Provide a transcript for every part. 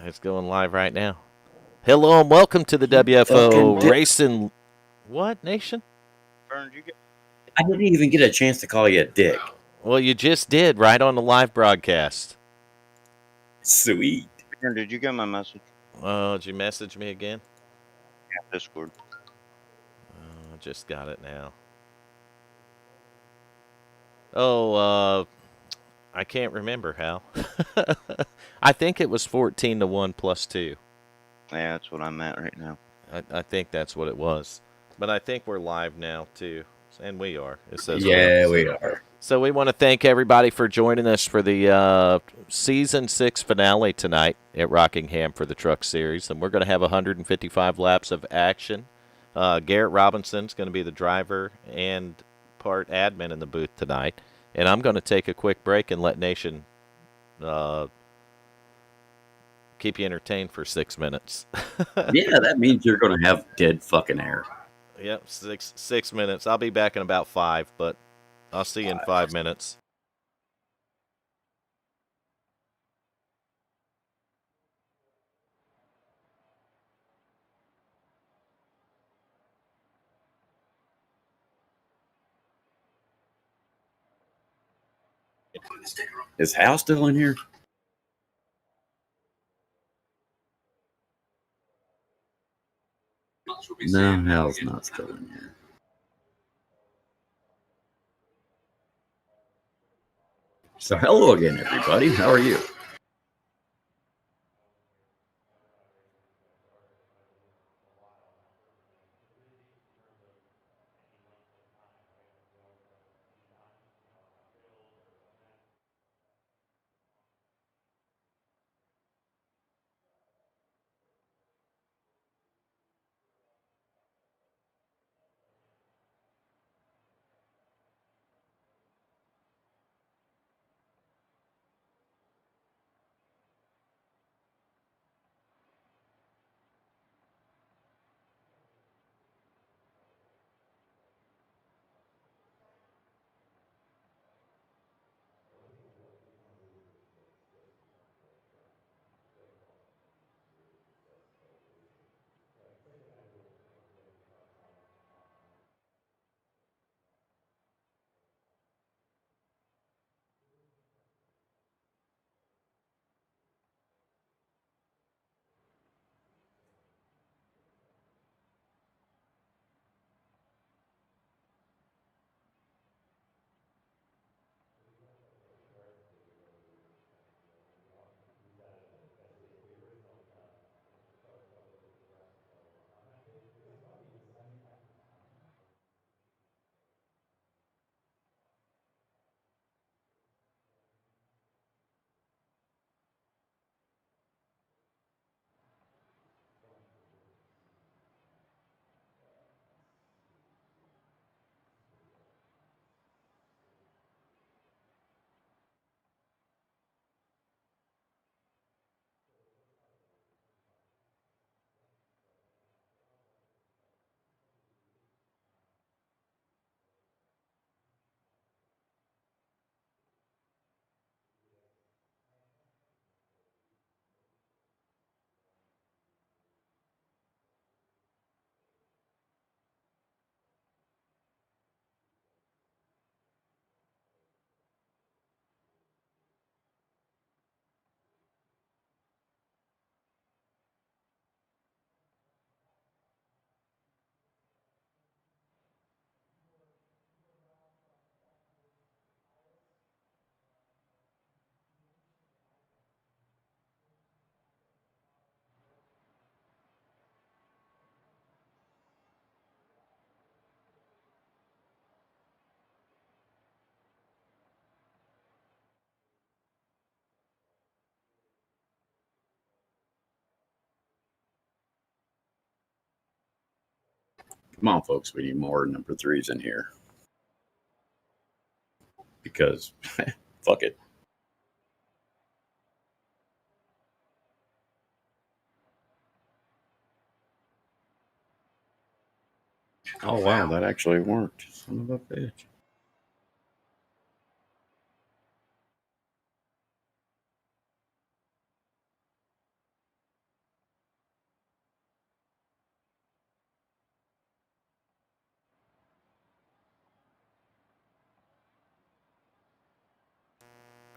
It's going live right now. Hello and welcome to the WFO Racing. What, Nation? I didn't even get a chance to call you a dick. Well, you just did right on the live broadcast. Sweet. Did you get my message? Oh, did you message me again? Yeah, Discord. Oh, I just got it now. Oh, I can't remember how. I think it was 14-1 plus 2. Yeah, that's what I'm at right now. I think that's what it was. But I think we're live now, too. And we are. It says we are. So we want to thank everybody for joining us for the Season 6 finale tonight at Rockingham for the Truck Series. And we're going to have 155 laps of action. Garrett Robinson's going to be the driver and part admin in the booth tonight. And I'm going to take a quick break and let Nation keep you entertained for 6 minutes. Yeah, that means you're going to have dead fucking air. Yep, 6 minutes. I'll be back in about 5, but I'll see you in 5 minutes. Is Hal still in here? No, Hal's not still in here. So hello again, everybody. How are you? Come on, folks. We need more number 3s in here. Because, fuck it. Oh, wow. That actually worked. Son of a bitch.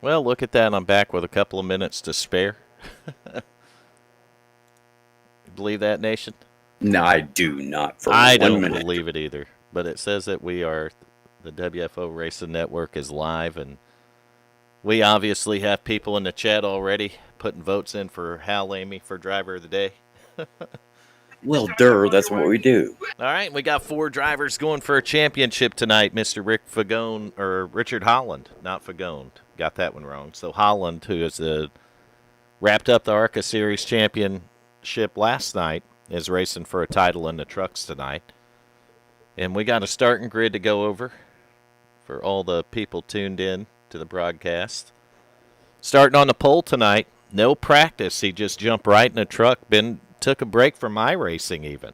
Well, look at that. I'm back with a couple of minutes to spare. Believe that, Nation? No, I do not. For I 1 don't minute. believe it either. But it says that the WFO Racing Network is live, and we obviously have people in the chat already putting votes in for Hal Amy for Driver of the Day. Well, that's what we do. All right, we got 4 drivers going for a championship tonight. Mr. Richard Holland, not Fagone. Got that one wrong. So Holland, who is wrapped up the ARCA Series championship last night, is racing for a title in the trucks tonight. And we got a starting grid to go over for all the people tuned in to the broadcast. Starting on the pole tonight, no practice. He just jumped right in the truck. Took a break from my racing even.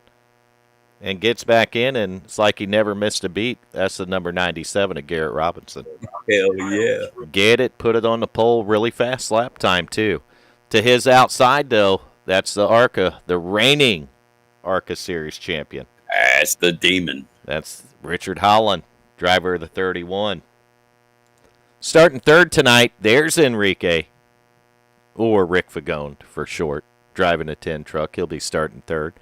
And gets back in, and it's like he never missed a beat. That's the number 97 of Garrett Robinson. Hell yeah. Get it, put it on the pole, really fast lap time, too. To his outside, though, that's the ARCA, the reigning ARCA Series champion. That's the demon. That's Richard Holland, driver of the 31. Starting third tonight, there's Enrique, or Rick Fagone for short, driving a 10 truck. He'll be starting third.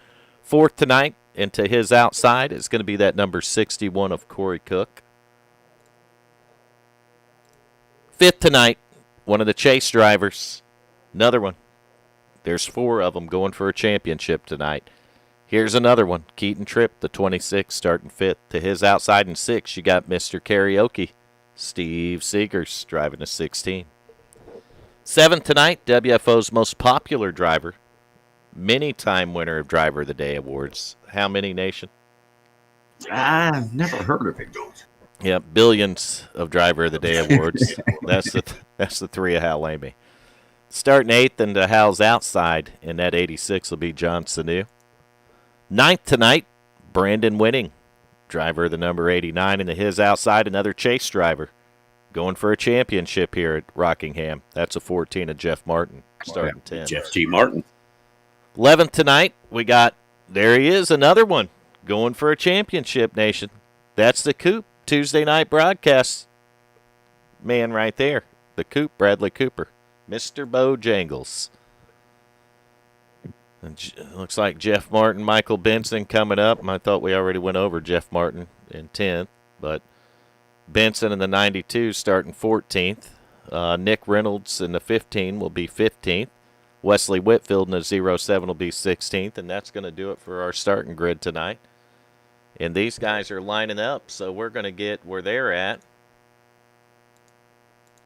Fourth tonight, and to his outside is going to be that number 61 of Corey Cook. Fifth tonight, one of the chase drivers, another one. There's 4 of them going for a championship tonight. Here's another one, Keaton Tripp, the 26, starting fifth. To his outside in 6, you got Mr. Karaoke, Steve Seegers, driving a 16. Seventh tonight, WFO's most popular driver, many-time winner of Driver of the Day awards. How many, Nation? I've never heard of it. Yeah, billions of Driver of the Day awards. That's the 3 of Hal Amy. Starting 8th and to Hal's outside in that 86 will be John Sanu. 9th tonight, Brandon Winning, driver of the number 89, and to his outside another chase driver going for a championship here at Rockingham. That's a 14 of Jeff Martin, starting 10. Jeff T. Martin. 11th tonight, there he is, another one going for a championship, Nation. That's the Coop Tuesday night broadcast man right there. The Coop, Bradley Cooper, Mr. Bojangles. And looks like Jeff Martin, Michael Benson coming up. I thought we already went over Jeff Martin in 10th, but Benson in the 92 starting 14th. Nick Reynolds in the 15 will be 15th. Wesley Whitfield in the 07 will be 16th, and that's going to do it for our starting grid tonight. And these guys are lining up, so we're going to get where they're at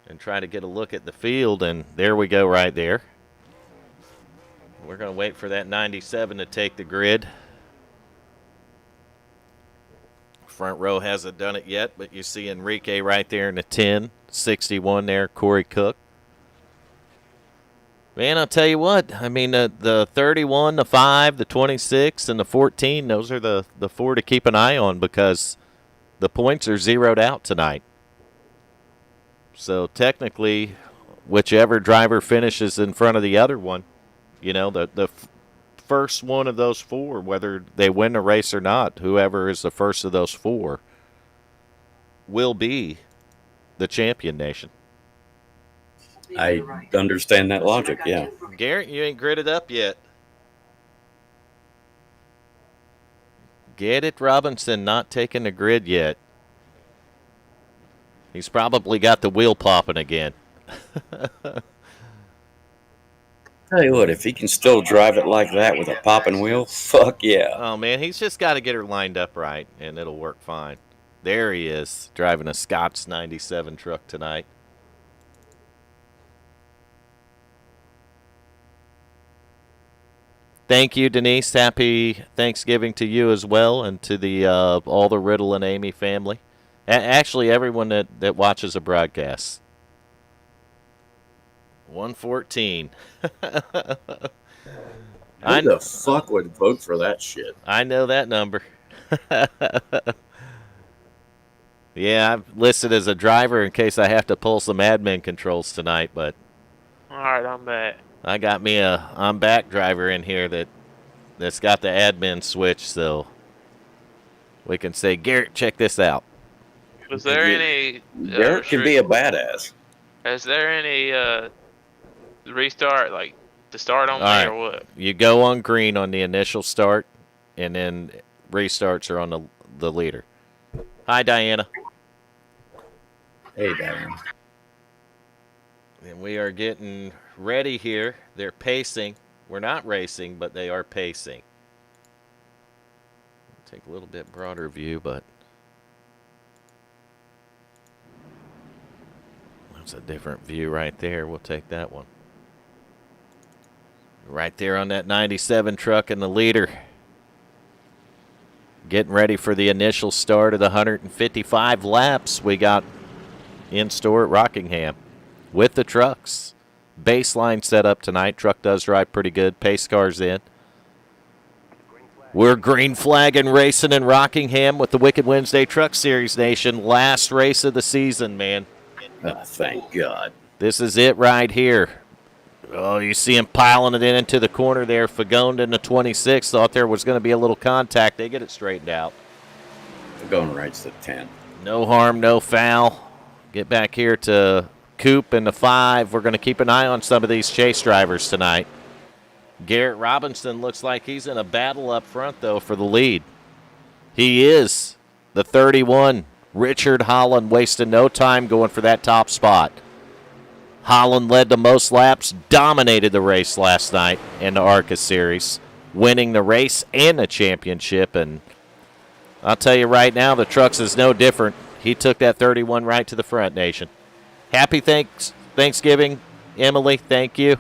and try to get a look at the field, and there we go right there. We're going to wait for that 97 to take the grid. Front row hasn't done it yet, but you see Enrique right there in the 10, 61 there, Corey Cook. Man, I'll tell you what, I mean, the 31, the 5, the 26, and the 14, those are the 4 to keep an eye on because the points are zeroed out tonight. So technically, whichever driver finishes in front of the other one, you know, the first one of those 4, whether they win the race or not, whoever is the first of those 4 will be the champion, Nation. I understand that logic, yeah. Garrett, you ain't gridded up yet. Get it, Robinson, not taking the grid yet. He's probably got the wheel popping again. Tell you what, if he can still drive it like that with a popping wheel, fuck yeah. Oh, man, he's just got to get her lined up right, and it'll work fine. There he is, driving a Scott's 97 truck tonight. Thank you, Denise. Happy Thanksgiving to you as well, and to the all the Riddle and Amy family. Actually, everyone that watches a broadcast. 114. Who the fuck would vote for that shit? I know that number. Yeah, I've listed as a driver in case I have to pull some admin controls tonight, but All right, I'm back. I got me a I'm back driver in here that's got the admin switch, so we can say, Garrett, check this out. Was there any? Garrett can be a badass. Is there any restart, like, to start on All me right. or what? You go on green on the initial start, and then restarts are on the leader. Hi, Diana. Hey, Diane. And we are getting ready here. They're pacing. We're not racing, but they are pacing. Take a little bit broader view, but that's a different view right there. We'll take that one. Right there on that 97 truck and the leader. Getting ready for the initial start of the 155 laps we got in store at Rockingham with the trucks. Baseline set up tonight. Truck does drive pretty good. Pace car's in. We're green flagging racing in Rockingham with the Wicked Wednesday Truck Series Nation. Last race of the season, man. Oh, thank God. This is it right here. Oh, you see him piling it into the corner there. Fagone in the 26. Thought there was going to be a little contact. They get it straightened out. Going right's the 10. No harm, no foul. Get back here to Coop and the 5. We're going to keep an eye on some of these chase drivers tonight. Garrett Robinson looks like he's in a battle up front, though, for the lead. He is the 31. Richard Holland wasting no time going for that top spot. Holland led the most laps, dominated the race last night in the ARCA Series, winning the race and the championship. And I'll tell you right now, the trucks is no different. He took that 31 right to the front, Nation. Happy Thanksgiving, Emily. Thank you.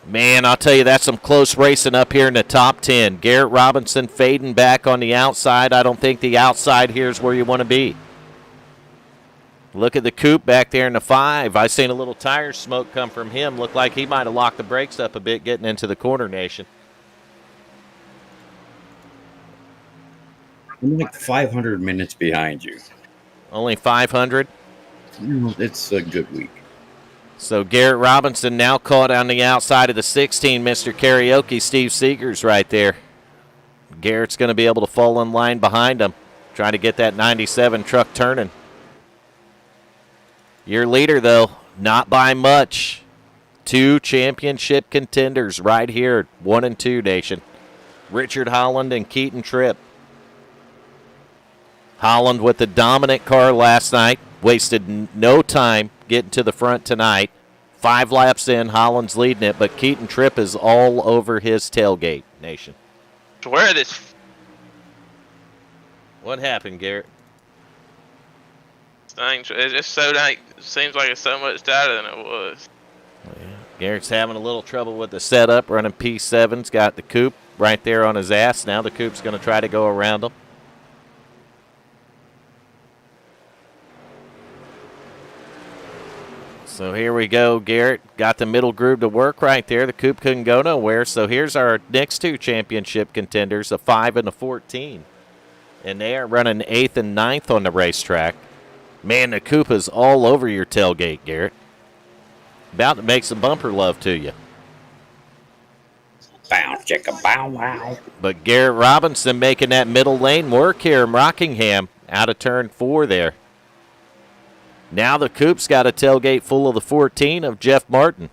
Man, I'll tell you, that's some close racing up here in the top 10. Garrett Robinson fading back on the outside. I don't think the outside here is where you want to be. Look at the Coupe back there in the 5. I seen a little tire smoke come from him. Looked like he might have locked the brakes up a bit getting into the corner, Nation. I'm like 500 minutes behind you. Only 500? It's a good week. So Garrett Robinson now caught on the outside of the 16. Mr. Karaoke, Steve Seegers right there. Garrett's going to be able to fall in line behind him, trying to get that 97 truck turning. Your leader, though, not by much. 2 championship contenders right here, 1 and 2, Nation. Richard Holland and Keaton Tripp. Holland with the dominant car last night. Wasted no time getting to the front tonight. 5 laps in, Holland's leading it, but Keaton Tripp is all over his tailgate, Nation. Where this What happened, Garrett? thing, it's just so seems like it's so much tighter than it was. Garrett's having a little trouble with the setup, running P7's, got the coupe right there on his ass. Now the coupe's going to try to go around him. So here we go. Garrett got the middle groove to work right there. The coupe couldn't go nowhere. So here's our next 2 championship contenders, a 5 and a 14. And they are running 8th and 9th on the racetrack. Man, the coupe is all over your tailgate, Garrett. About to make some bumper love to you. Bow, chicka, bow, wow. But Garrett Robinson making that middle lane work here in Rockingham out of turn 4 there. Now the coupe's got a tailgate full of the 14 of Jeff Martin.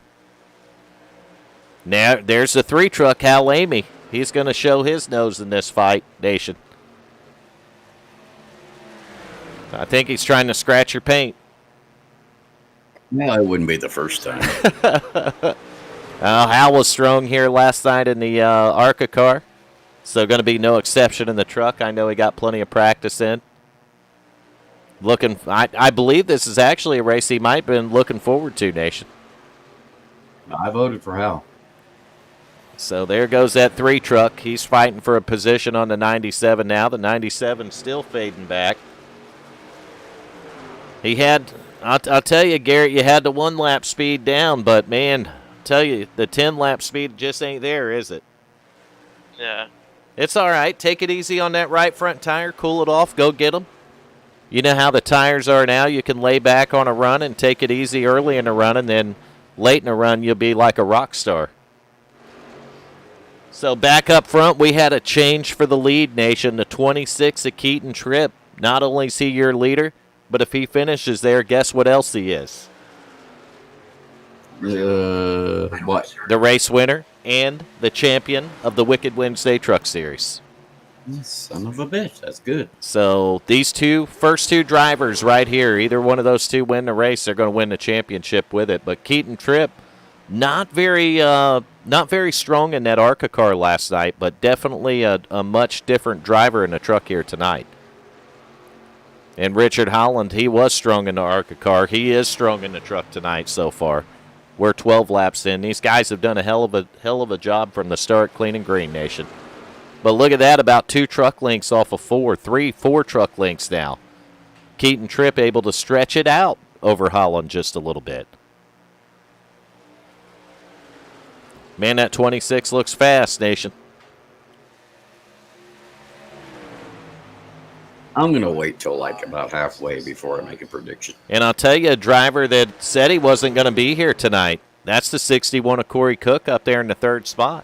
Now there's the 3 truck, Hal Amy. He's going to show his nose in this fight, Nation. I think he's trying to scratch your paint. Well, it wouldn't be the first time. Hal was strong here last night in the ARCA car, so going to be no exception in the truck. I know he got plenty of practice in. I believe this is actually a race he might have been looking forward to, Nation. I voted for Hal. So there goes that 3 truck. He's fighting for a position on the 97 now. The 97 still fading back. He had, I'll tell you, Garrett, you had the 1 lap speed down, but man, I'll tell you, the 10 lap speed just ain't there, is it? Yeah. It's all right. Take it easy on that right front tire. Cool it off. Go get them. You know how the tires are now. You can lay back on a run and take it easy early in the run, and then late in the run, you'll be like a rock star. So back up front, we had a change for the lead, Nation. The 26 of Keaton Tripp. Not only is he your leader, But if he finishes there, guess what else he is? What? The race winner and the champion of the Wicked Wednesday Truck Series. Son of a bitch. That's good. So these first two drivers right here, either one of those two win the race, they're going to win the championship with it. But Keaton Tripp, not very strong in that ARCA car last night, but definitely a much different driver in the truck here tonight. And Richard Holland, he was strong in the ARCA car. He is strong in the truck tonight so far. We're 12 laps in. These guys have done a hell of a job from the start, cleaning Green Nation. But look at that, about 2 truck lengths off of 4 truck lengths now. Keaton Tripp able to stretch it out over Holland just a little bit. Man, that 26 looks fast, Nation. I'm going to wait till like about halfway before I make a prediction. And I'll tell you, a driver that said he wasn't going to be here tonight, that's the 61 of Corey Cook up there in the 3rd spot.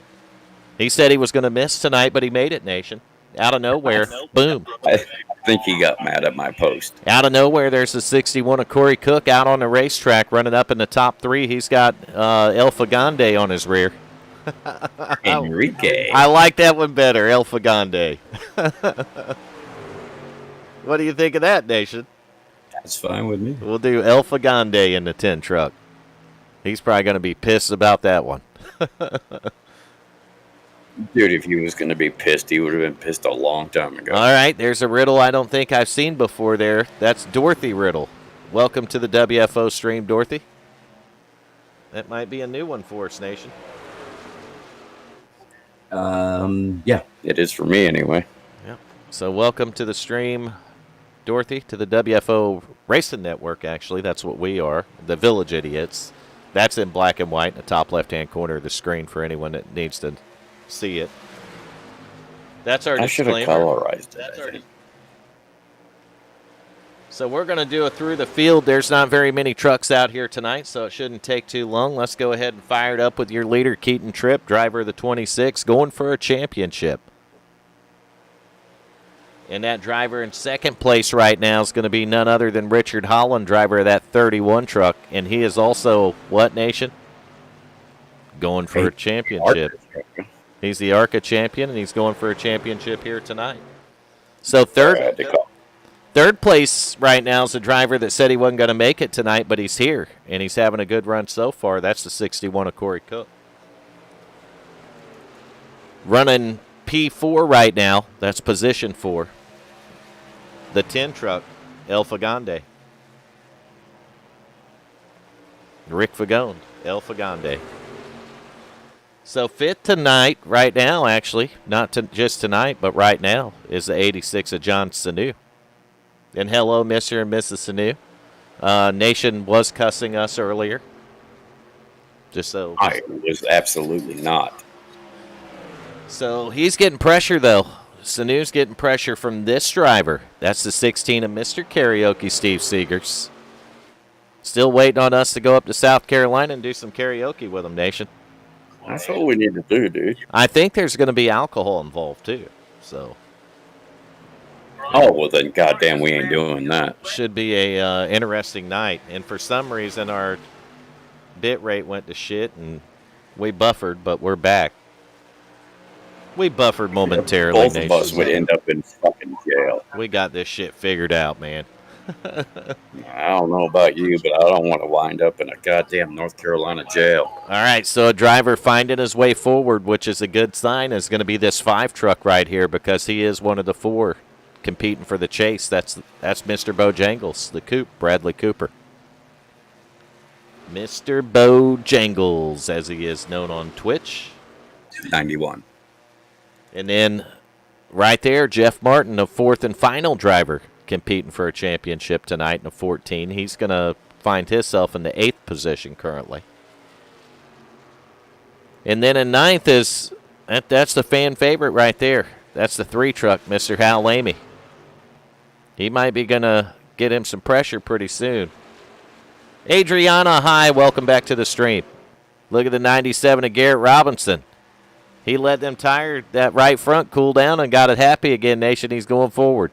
He said he was going to miss tonight, but he made it, Nation. Out of nowhere, boom. I think he got mad at my post. Out of nowhere, there's the 61 of Corey Cook out on the racetrack running up in the top 3. He's got El Fagande on his rear. Enrique. I like that one better, El Fagande. What do you think of that, Nation? That's fine with me. We'll do El Fagande in the 10 truck. He's probably going to be pissed about that one. Dude, if he was going to be pissed, he would have been pissed a long time ago. All right, there's a riddle I don't think I've seen before there. That's Dorothy Riddle. Welcome to the WFO stream, Dorothy. That might be a new one for us, Nation. Yeah, it is for me anyway. Yep. So welcome to the stream, Dorothy, to the WFO Racing Network, actually. That's what we are, the Village Idiots. That's in black and white in the top left-hand corner of the screen for anyone that needs to see it. That's our I should have disclaimer. colorized it. So we're going to do a through the field. There's not very many trucks out here tonight, so it shouldn't take too long. Let's go ahead and fire it up with your leader, Keaton Tripp, driver of the 26, going for a championship. And that driver in second place right now is going to be none other than Richard Holland, driver of that 31 truck. And he is also, what, Nation? Going for a championship. He's the ARCA champion, and he's going for a championship here tonight. So third place right now is the driver that said he wasn't going to make it tonight, but he's here, and he's having a good run so far. That's the 61 of Corey Cook. Running P4 right now, that's position 4. The 10 truck, El Fagande. Rick Fagone, El Fagande. So fifth tonight, right now, actually, not just tonight, but right now, is the 86 of John Sanu. And hello, Mr. and Mrs. Sanu. Nation was cussing us earlier. Just so. I was absolutely not. So he's getting pressure, though. Sanu's getting pressure from this driver. That's the 16 of Mr. Karaoke, Steve Seegers. Still waiting on us to go up to South Carolina and do some karaoke with him, Nation. That's what we need to do, dude. I think there's going to be alcohol involved, too. So. Oh, well, then, goddamn, we ain't doing that. Should be a interesting night. And for some reason, our bit rate went to shit, and we buffered, but we're back. We buffered momentarily, Both Nation. of us would end up in fucking jail. We got this shit figured out, man. I don't know about you, but I don't want to wind up in a goddamn North Carolina jail. All right, so a driver finding his way forward, which is a good sign, is going to be this 5 truck right here because he is one of the 4 competing for the chase. That's Mr. Bojangles, the Coop, Bradley Cooper. Mr. Bojangles, as he is known on Twitch. 91. And then right there, Jeff Martin, the 4th and final driver, competing for a championship tonight in a 14. He's going to find himself in the 8th position currently. And then in 9th is, that's the fan favorite right there. That's the 3 truck, Mr. Hal Lamy. He might be going to get him some pressure pretty soon. Adriana, hi, welcome back to the stream. Look at the 97 of Garrett Robinson. He let them tire, that right front cool down and got it happy again, Nation. He's going forward.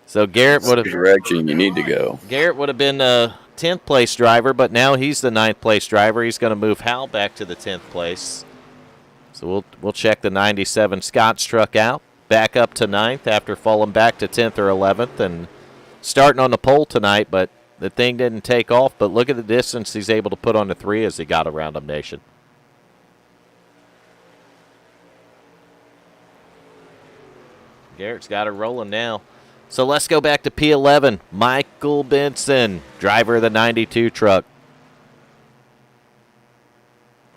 So Garrett would That's have the direction you need to go. been a 10th place driver, but now he's the 9th place driver. He's going to move Hal back to the 10th place. So we'll check the 97 Scott's truck out. Back up to 9th after falling back to 10th or 11th and starting on the pole tonight, but the thing didn't take off. But look at the distance he's able to put on the 3 as he got around him, Nation. Garrett's got her rolling now. So let's go back to P11. Michael Benson, driver of the 92 truck.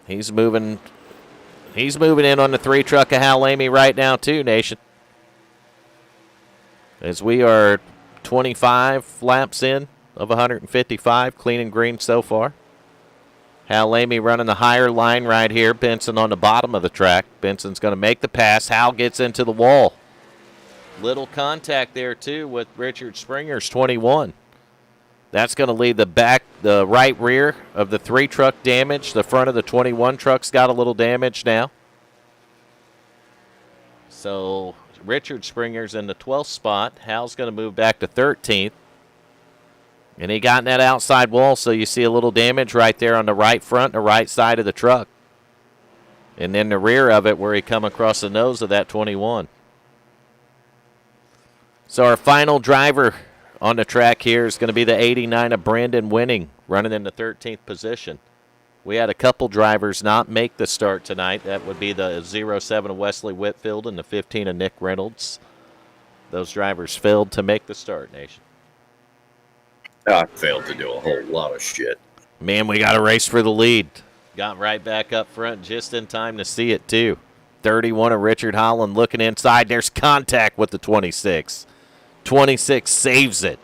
He's moving in on the 3 truck of Hal Amy right now too, Nation. As we are 25 laps in of 155, clean and green so far. Hal Amy running the higher line right here. Benson on the bottom of the track. Benson's going to make the pass. Hal gets into the wall. Little contact there, too, with Richard Springer's 21. That's going to leave the right rear of the 3 truck damaged. The front of the 21 truck's got a little damage now. So Richard Springer's in the 12th spot. Hal's going to move back to 13th. And he got in that outside wall, so you see a little damage right there on the right front, the right side of the truck. And then the rear of it where he come across the nose of that 21. So our final driver on the track here is going to be the 89 of Brandon Winning, running in the 13th position. We had a couple drivers not make the start tonight. That would be the 07 of Wesley Whitfield and the 15 of Nick Reynolds. Those drivers failed to make the start, Nation. I failed to do a whole lot of shit. Man, we got a race for the lead. Got right back up front just in time to see it, too. 31 of Richard Holland looking inside. There's contact with the 26. 26 saves it.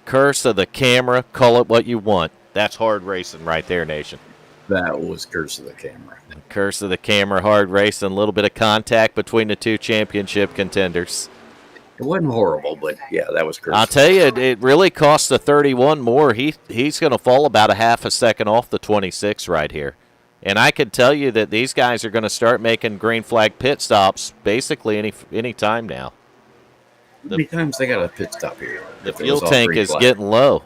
Curse of the camera. Call it what you want. That's hard racing right there, Nation. That was curse of the camera. Curse of the camera, hard racing. A little bit of contact between the 2 championship contenders. It wasn't horrible, but yeah, that was curse. I'll tell you, it really cost the 31 more. He's going to fall about a half a second off the 26 right here. And I could tell you that these guys are going to start making green flag pit stops basically any time now. How many times they got a pit stop here? The fuel tank is getting low.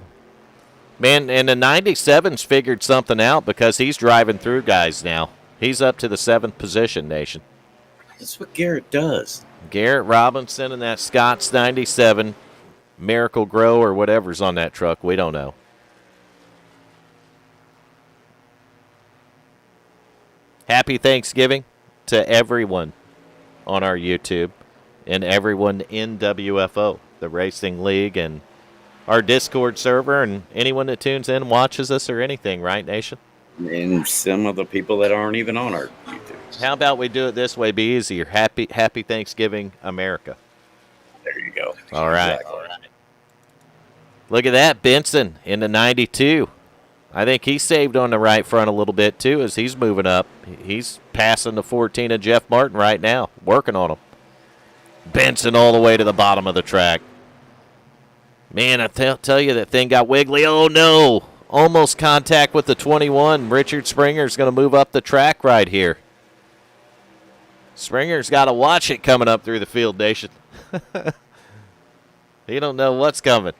Man, and the 97's figured something out because he's driving through guys now. He's up to the 7th position, Nation. That's what Garrett does. Garrett Robinson and that Scott's 97, Miracle Grow or whatever's on that truck. We don't know. Happy Thanksgiving to everyone on our YouTube and everyone in WFO, the Racing League, and our Discord server, and anyone that tunes in, watches us, or anything, right, Nation? And some of the people that aren't even on our YouTube. How about we do it this way? Be easier. Happy Thanksgiving, America. There you go. All right. Exactly. All right. Look at that, Benson in the 92. I think he saved on the right front a little bit, too, as he's moving up. He's passing the 14 of Jeff Martin right now, working on him. Benson all the way to the bottom of the track. Man, I tell you, that thing got wiggly. Oh, no. Almost contact with the 21. Richard Springer's going to move up the track right here. Springer's got to watch it coming up through the field, Nation. He don't know what's coming.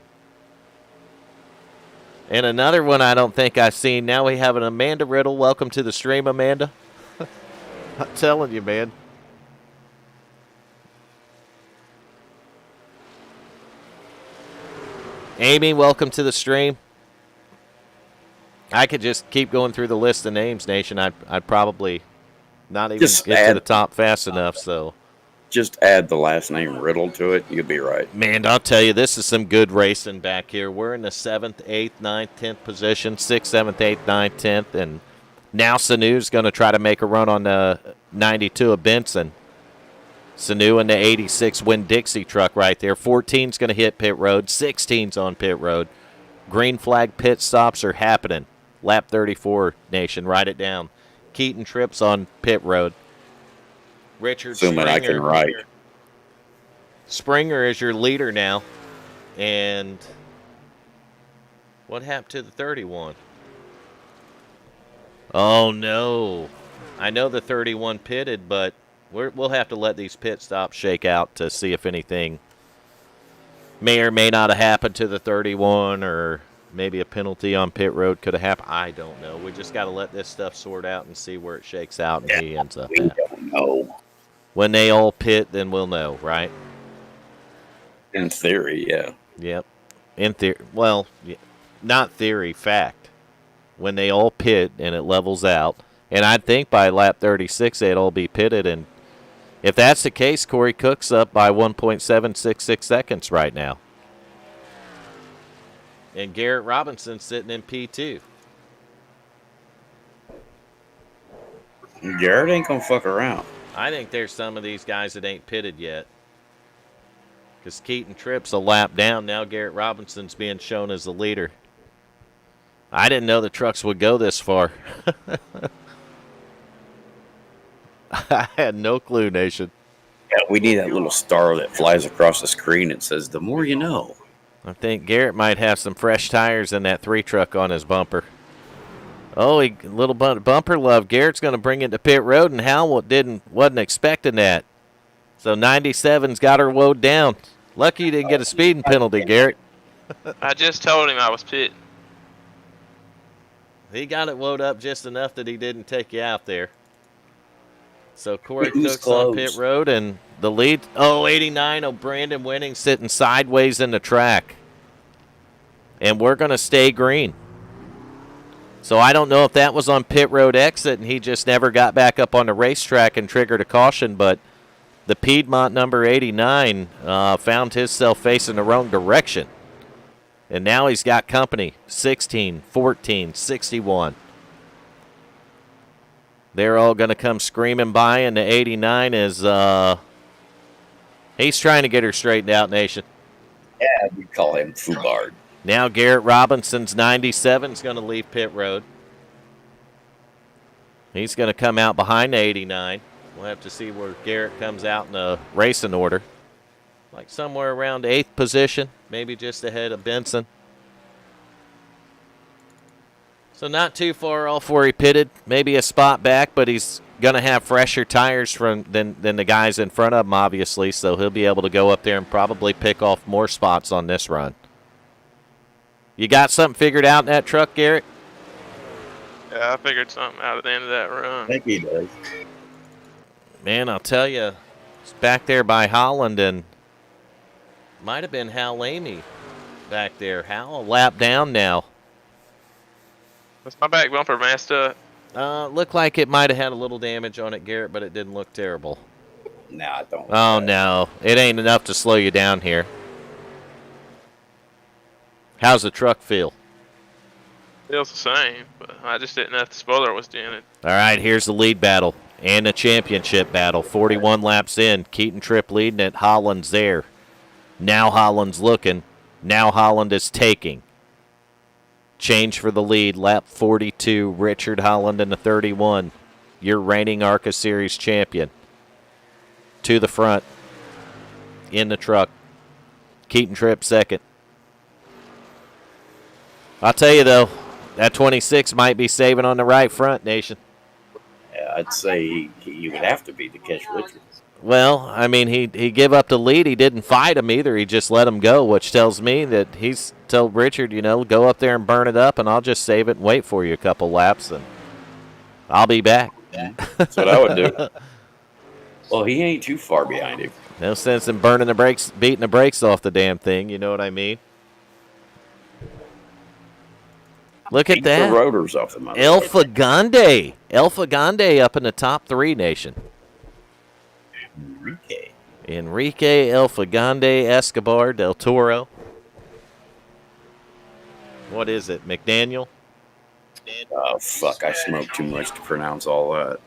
And another one I don't think I've seen. Now we have an Amanda Riddle. Welcome to the stream, Amanda. I'm telling you, man. Amy, welcome to the stream. I could just keep going through the list of names, Nation. I'd probably not even get to the top fast enough. So just add the last name Riddle to it. You'll be right. Man, I'll tell you, this is some good racing back here. We're in the 7th, 8th, 9th, 10th position. 6th, 7th, 8th, 9th, 10th. And now Sanu's going to try to make a run on the 92 of Benson. Sanu in the 86 Winn-Dixie truck right there. 14's going to hit pit road. 16's on pit road. Green flag pit stops are happening. Lap 34, Nation. Write it down. Keaton Trips on pit road. Richard Assuming Springer. I can write. Springer is your leader now. And what happened to the 31? Oh, no. I know the 31 pitted, but we'll have to let these pit stops shake out to see if anything may or may not have happened to the 31, or maybe a penalty on pit road could have happened. I don't know. We just got to let this stuff sort out and see where it shakes out and he ends up We at. don't know. When they all pit, then we'll know, right? In theory, yeah. Yep. In theory, well, not theory, fact. When they all pit and it levels out, and I think by lap 36 they'd all be pitted, and if that's the case, Corey Cook's up by 1.766 seconds right now. And Garrett Robinson's sitting in P2. Garrett ain't gonna fuck around. I think there's some of these guys that ain't pitted yet. Because Keaton Tripp's a lap down. Now Garrett Robinson's being shown as the leader. I didn't know the trucks would go this far. I had no clue, Nation. Yeah, we need that little star that flies across the screen and says, "The more you know." I think Garrett might have some fresh tires in that 3 truck on his bumper. Oh, little bumper love. Garrett's going to bring it to pit road, and Hal wasn't expecting that. So 97's got her woed down. Lucky you didn't get a speeding penalty, Garrett. I just told him I was pit. He got it woed up just enough that he didn't take you out there. So Corey It was Cook's on close. pit road, and the lead. Oh, 89. Oh, Brandon Winning sitting sideways in the track. And we're going to stay green. So I don't know if that was on pit road exit and he just never got back up on the racetrack and triggered a caution, but the Piedmont number 89 found himself facing the wrong direction. And now he's got company, 16, 14, 61. They're all going to come screaming by, and the 89 is, he's trying to get her straightened out, Nation. Yeah, we call him Fubard. Now Garrett Robinson's 97 is going to leave pit road. He's going to come out behind the 89. We'll have to see where Garrett comes out in the racing order. Like somewhere around 8th position, maybe just ahead of Benson. So not too far off where he pitted. Maybe a spot back, but he's going to have fresher tires than the guys in front of him, obviously, so he'll be able to go up there and probably pick off more spots on this run. You got something figured out in that truck, Garrett? Yeah, I figured something out at the end of that I run. think he does. Man, I'll tell you, it's back there by Holland, and might have been Hal Lamy back there. Hal a lap down now. Was my back bumper messed up? Looked like it might have had a little damage on it, Garrett, but it didn't look terrible. Nah, don't. Oh, no. It ain't enough to slow you down here. How's the truck feel? Feels the same, but I just didn't know if the spoiler was doing it. All right, here's the lead battle and the championship battle. 41 laps in. Keaton Tripp leading it. Holland's there. Now Holland's looking. Now Holland is taking. Change for the lead. Lap 42. Richard Holland in the 31. Your reigning ARCA Series champion. To the front. In the truck. Keaton Tripp second. I'll tell you, though, that 26 might be saving on the right front, Nation. Yeah, I'd say he would have to be to catch Richard. Well, I mean, he gave up the lead. He didn't fight him either. He just let him go, which tells me that he's told Richard, go up there and burn it up, and I'll just save it and wait for you a couple laps, and I'll be back. Yeah, that's what I would do. Well, he ain't too far behind him. No sense in burning the brakes, beating the brakes off the damn thing. You know what I mean? Look at Keep that. the rotors off the mother. El Fagande up in the top 3, Nation. Enrique El Fagande Escobar del Toro. What is it, McDaniel? Oh, fuck. I smoked too much to pronounce all that.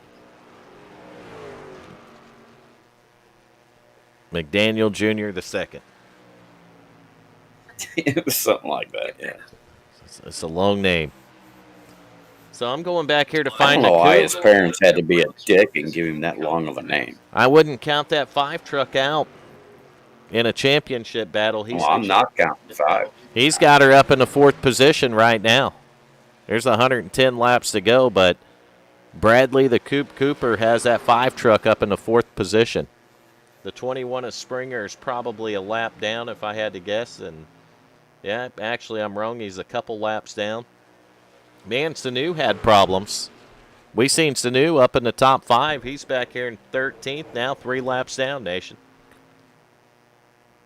McDaniel Jr. the second. It was something like that, yeah. It's a long name. So I'm going back here to I find don't know why the his parents had to be a dick and give him that long of a name. I wouldn't count that 5 truck out in a championship battle. Well, I'm not counting 5. He's got her up in the 4th position right now. There's 110 laps to go, but Bradley the Coop Cooper has that 5 truck up in the 4th position. The 21 of Springer is probably a lap down if I had to guess. And, yeah, actually I'm wrong. He's a couple laps down. Man, Sanu had problems. We seen Sanu up in the top 5. He's back here in 13th now, 3 laps down, Nation.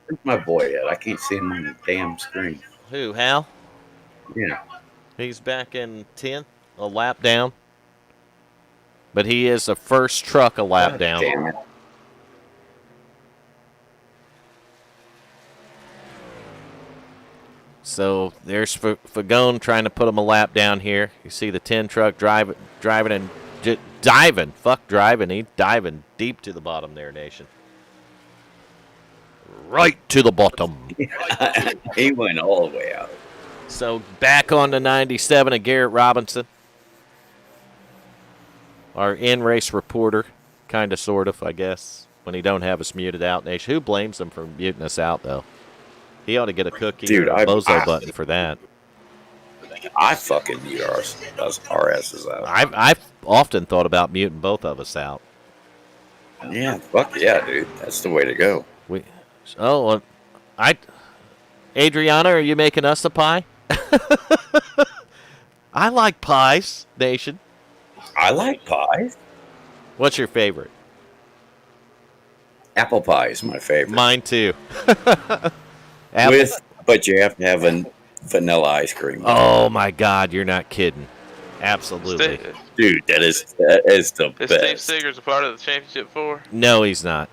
Where's my boy at? I can't see him on the damn screen. Who, Hal? Yeah. He's back in 10th, a lap down. But he is the first truck a lap God down. Damn it. So there's Fagone trying to put him a lap down here. You see the 10 truck driving and diving. Fuck driving. He's diving deep to the bottom there, Nation. Right to the bottom. He went all the way out. So back on the 97 of Garrett Robinson. Our in-race reporter. Kind of, sort of, I guess. When he don't have us muted out, Nation. Who blames him for muting us out, though? He ought to get a cookie Dude, or a bozo button for that. I fucking mute our asses out. I've often thought about muting both of us out. Yeah, fuck yeah, dude. That's the way to go. Adriana, are you making us a pie? I like pies, Nation. I like pie. What's your favorite? Apple pie is my favorite. Mine too. But you have to have vanilla ice cream. Oh my God, you're not kidding. Absolutely. Dude, that is the Is best. Steve Seeger's a part of the championship 4? No, he's not.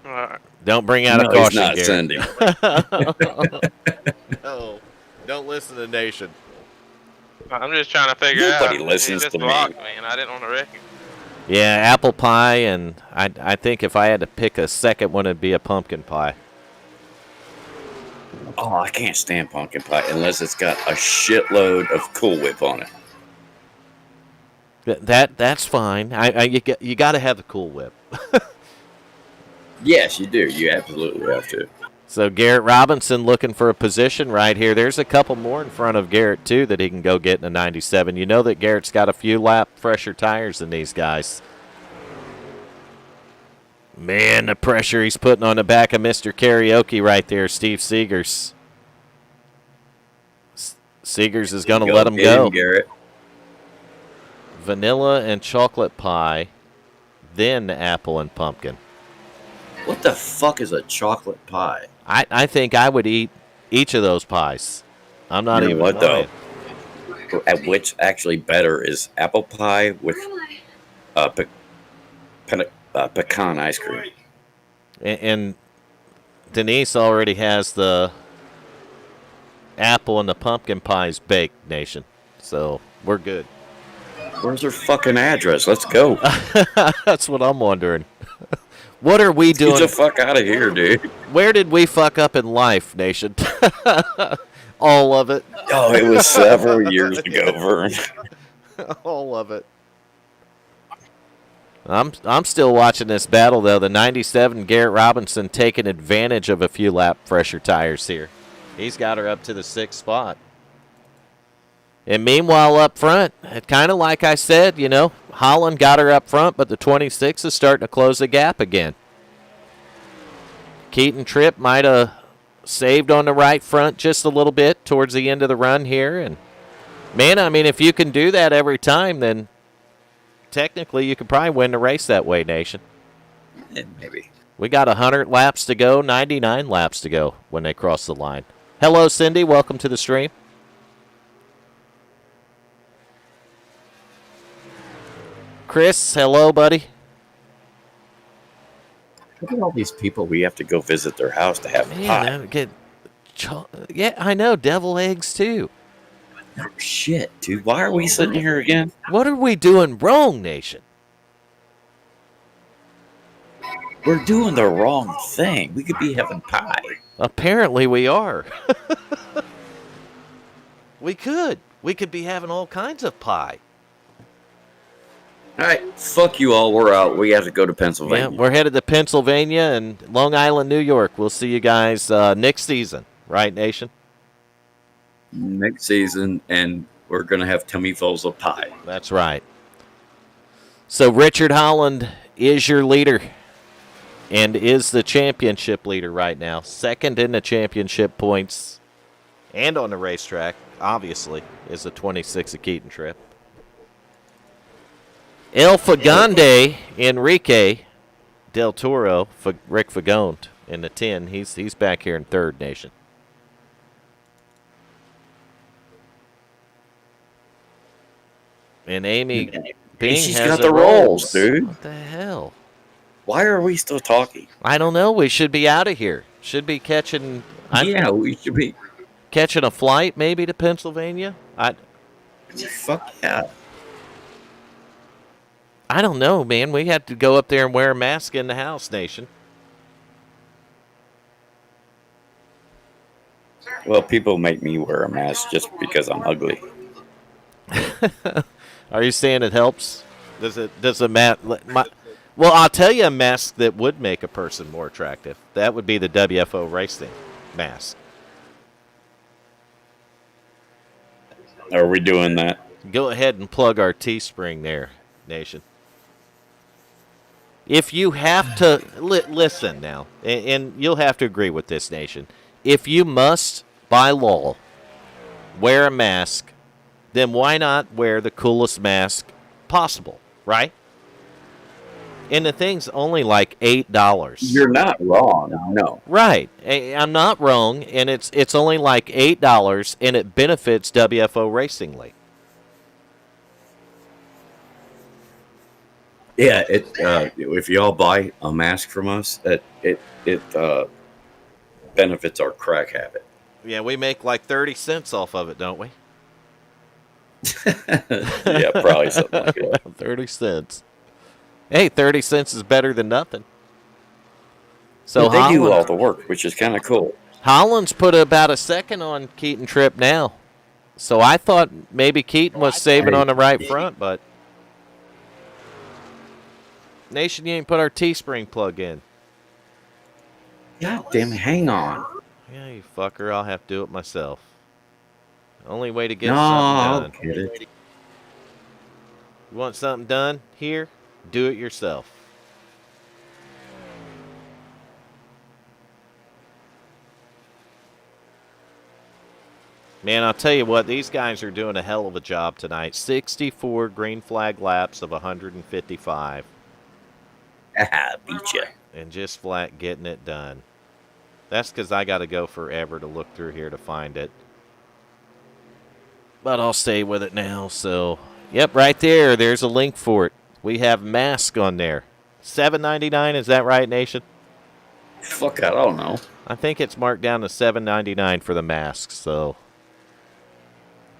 All right. Don't bring out a No, caution, he's Garrett. not sending. No, don't listen to Nation. I'm just trying to figure out. Nobody listens He just to me. blocked me, and I didn't want to wreck him. Yeah, apple pie, and I think if I had to pick a second one, it'd be a pumpkin pie. Oh, I can't stand pumpkin pie unless it's got a shitload of Cool Whip on it. That's fine. You got to have the Cool Whip. Yes, you do. You absolutely have to. So Garrett Robinson looking for a position right here. There's a couple more in front of Garrett, too, that he can go get in a 97. You know that Garrett's got a few lap fresher tires than these guys. Man, the pressure he's putting on the back of Mr. Karaoke right there, Steve Seegers. Seegers is going to let him go. Garrett. Vanilla and chocolate pie, then apple and pumpkin. What the fuck is a chocolate pie? I think I would eat each of those pies. I'm not You know even what, lying. though? At which actually better is apple pie with pecan ice cream. And Denise already has the apple and the pumpkin pies baked, Nation. So we're good. Where's her fucking address? Let's go. That's what I'm wondering. What are we doing? Get the fuck out of here, dude. Where did we fuck up in life, Nation? All of it. Oh, it was several years ago, Vern. All of it. I'm still watching this battle, though. The 97, Garrett Robinson, taking advantage of a few lap fresher tires here. He's got her up to the 6th spot. And meanwhile, up front, kind of like I said, you know, Holland got her up front, but the 26 is starting to close the gap again. Keaton Tripp might have saved on the right front just a little bit towards the end of the run here. And, man, I mean, if you can do that every time, then technically you could probably win the race that way, Nation. Yeah, maybe. We got 100 laps to go, 99 laps to go when they cross the line. Hello, Cindy. Welcome to the stream. Chris, hello, buddy. Look at all these people we have to go visit their house to have pie. Yeah, I know. Devil eggs, too. Oh, shit, dude. Why are we sitting here again? What are we doing wrong, Nation? We're doing the wrong thing. We could be having pie. Apparently we are. We could. We could be having all kinds of pie. All right, fuck you all. We're out. We have to go to Yeah, Pennsylvania. we're headed to Pennsylvania and Long Island, New York. We'll see you guys next season. Right, Nation? Next season, and we're going to have tummyfuls of pie. That's right. So Richard Holland is your leader. and is the championship leader right now. Second in the championship points and on the racetrack, obviously, is the 26 of Keaton Tripp. El Fagande Enrique Del Toro, Rick Fagone in the 10. He's back here in third, Nation. And Amy Bing she's has got the rolls, dude. What the hell? Why are we still talking? I don't know. We should be out of here. Should be catching. Yeah, we should be. Catching a flight maybe to Pennsylvania. Fuck yeah. I don't know, man. We had to go up there and wear a mask in the house, Nation. Well, people make me wear a mask just because I'm ugly. Are you saying it helps? Does a mask? Well, I'll tell you a mask that would make a person more attractive. That would be the WFO racing mask. Are we doing that? Go ahead and plug our Teespring there, Nation. If you have to listen now, and you'll have to agree with this, Nation. If you must, by law, wear a mask, then why not wear the coolest mask possible, right? And the thing's only like $8. You're not wrong. No. Right. I'm not wrong, and it's only like $8, and it benefits WFO Racing League. Yeah, if y'all buy a mask from us, it benefits our crack habit. Yeah, we make like 30 cents off of it, don't we? Yeah, probably something like that. 30 cents. Hey, 30 cents is better than nothing. So But they do all the work, which is kind of cool. Holland's put about a second on Keaton Tripp now. So I thought maybe Keaton was saving on the right front, but Nation, you ain't put our Teespring plug in. God damn it, hang on. Yeah, you fucker. I'll have to do it myself. Only way to get No, something I'll done. get it. You want something done here? Do it yourself. Man, I'll tell you what, these guys are doing a hell of a job tonight. 64 green flag laps of 155. Beat ya. And just flat getting it done. That's because I got to go forever to look through here to find it. But I'll stay with it now. So, yep, right there. There's a link for it. We have mask on there. $7.99, is that right, Nation? Fuck, I don't know. I think it's marked down to $7.99 for the masks. So,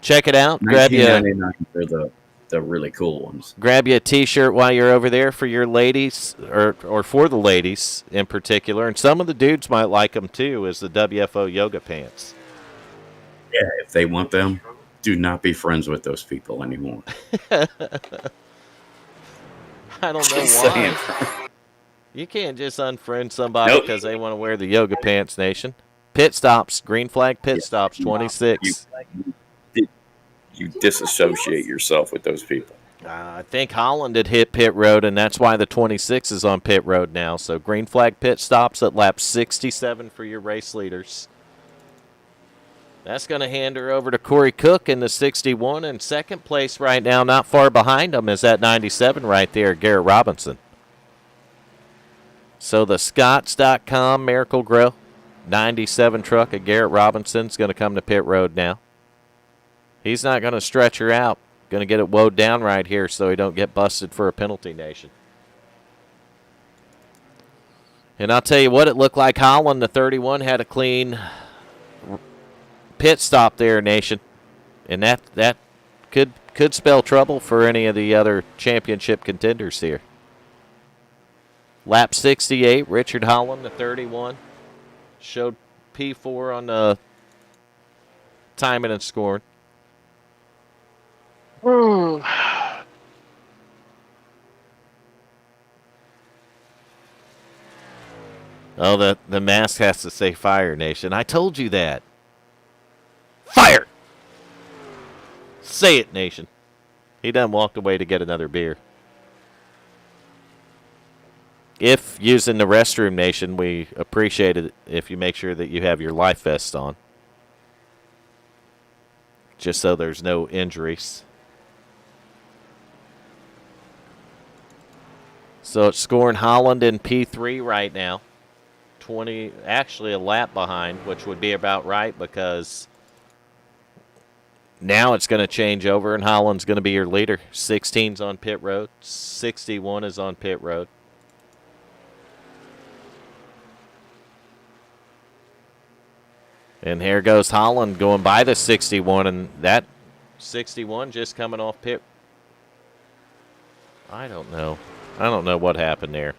check it out. Grab you $19.99 for the really cool ones. Grab you a T-shirt while you're over there for your ladies, or for the ladies in particular. And some of the dudes might like them, too, is the WFO yoga pants. Yeah, if they want them, do not be friends with those people anymore. I don't know why. You can't just unfriend somebody because they want to wear the yoga pants, Nation. Pit stops, green flag pit stops, 26. You disassociate yourself with those people. I think Holland had hit pit road, and that's why the 26 is on pit road now. So green flag pit stops at lap 67 for your race leaders. That's going to hand her over to Corey Cook in the 61. In second place right now, not far behind him, is that 97 right there, Garrett Robinson. So the Scotts.com Miracle Grow 97 truck of Garrett Robinson's going to come to pit road now. He's not going to stretch her out. Going to get it woed down right here so he don't get busted for a penalty, Nation. And I'll tell you what, it looked like Holland, the 31, had a clean pit stop there, Nation. And that could spell trouble for any of the other championship contenders here. Lap 68, Richard Holland, the 31. Showed P4 on the timing and scoring. Hmm. Oh, the mask has to say fire, Nation. I told you that. Fire! Say it, Nation. He done walked away to get another beer. If using the restroom, Nation, we appreciate it if you make sure that you have your life vest on, just so there's no injuries. So it's scoring Holland in P3 right now. 20, actually a lap behind, which would be about right because now it's going to change over and Holland's going to be your leader. 16's on pit road. 61 is on pit road. And here goes Holland going by the 61, and that 61 just coming off pit. I don't know. I don't know what happened there.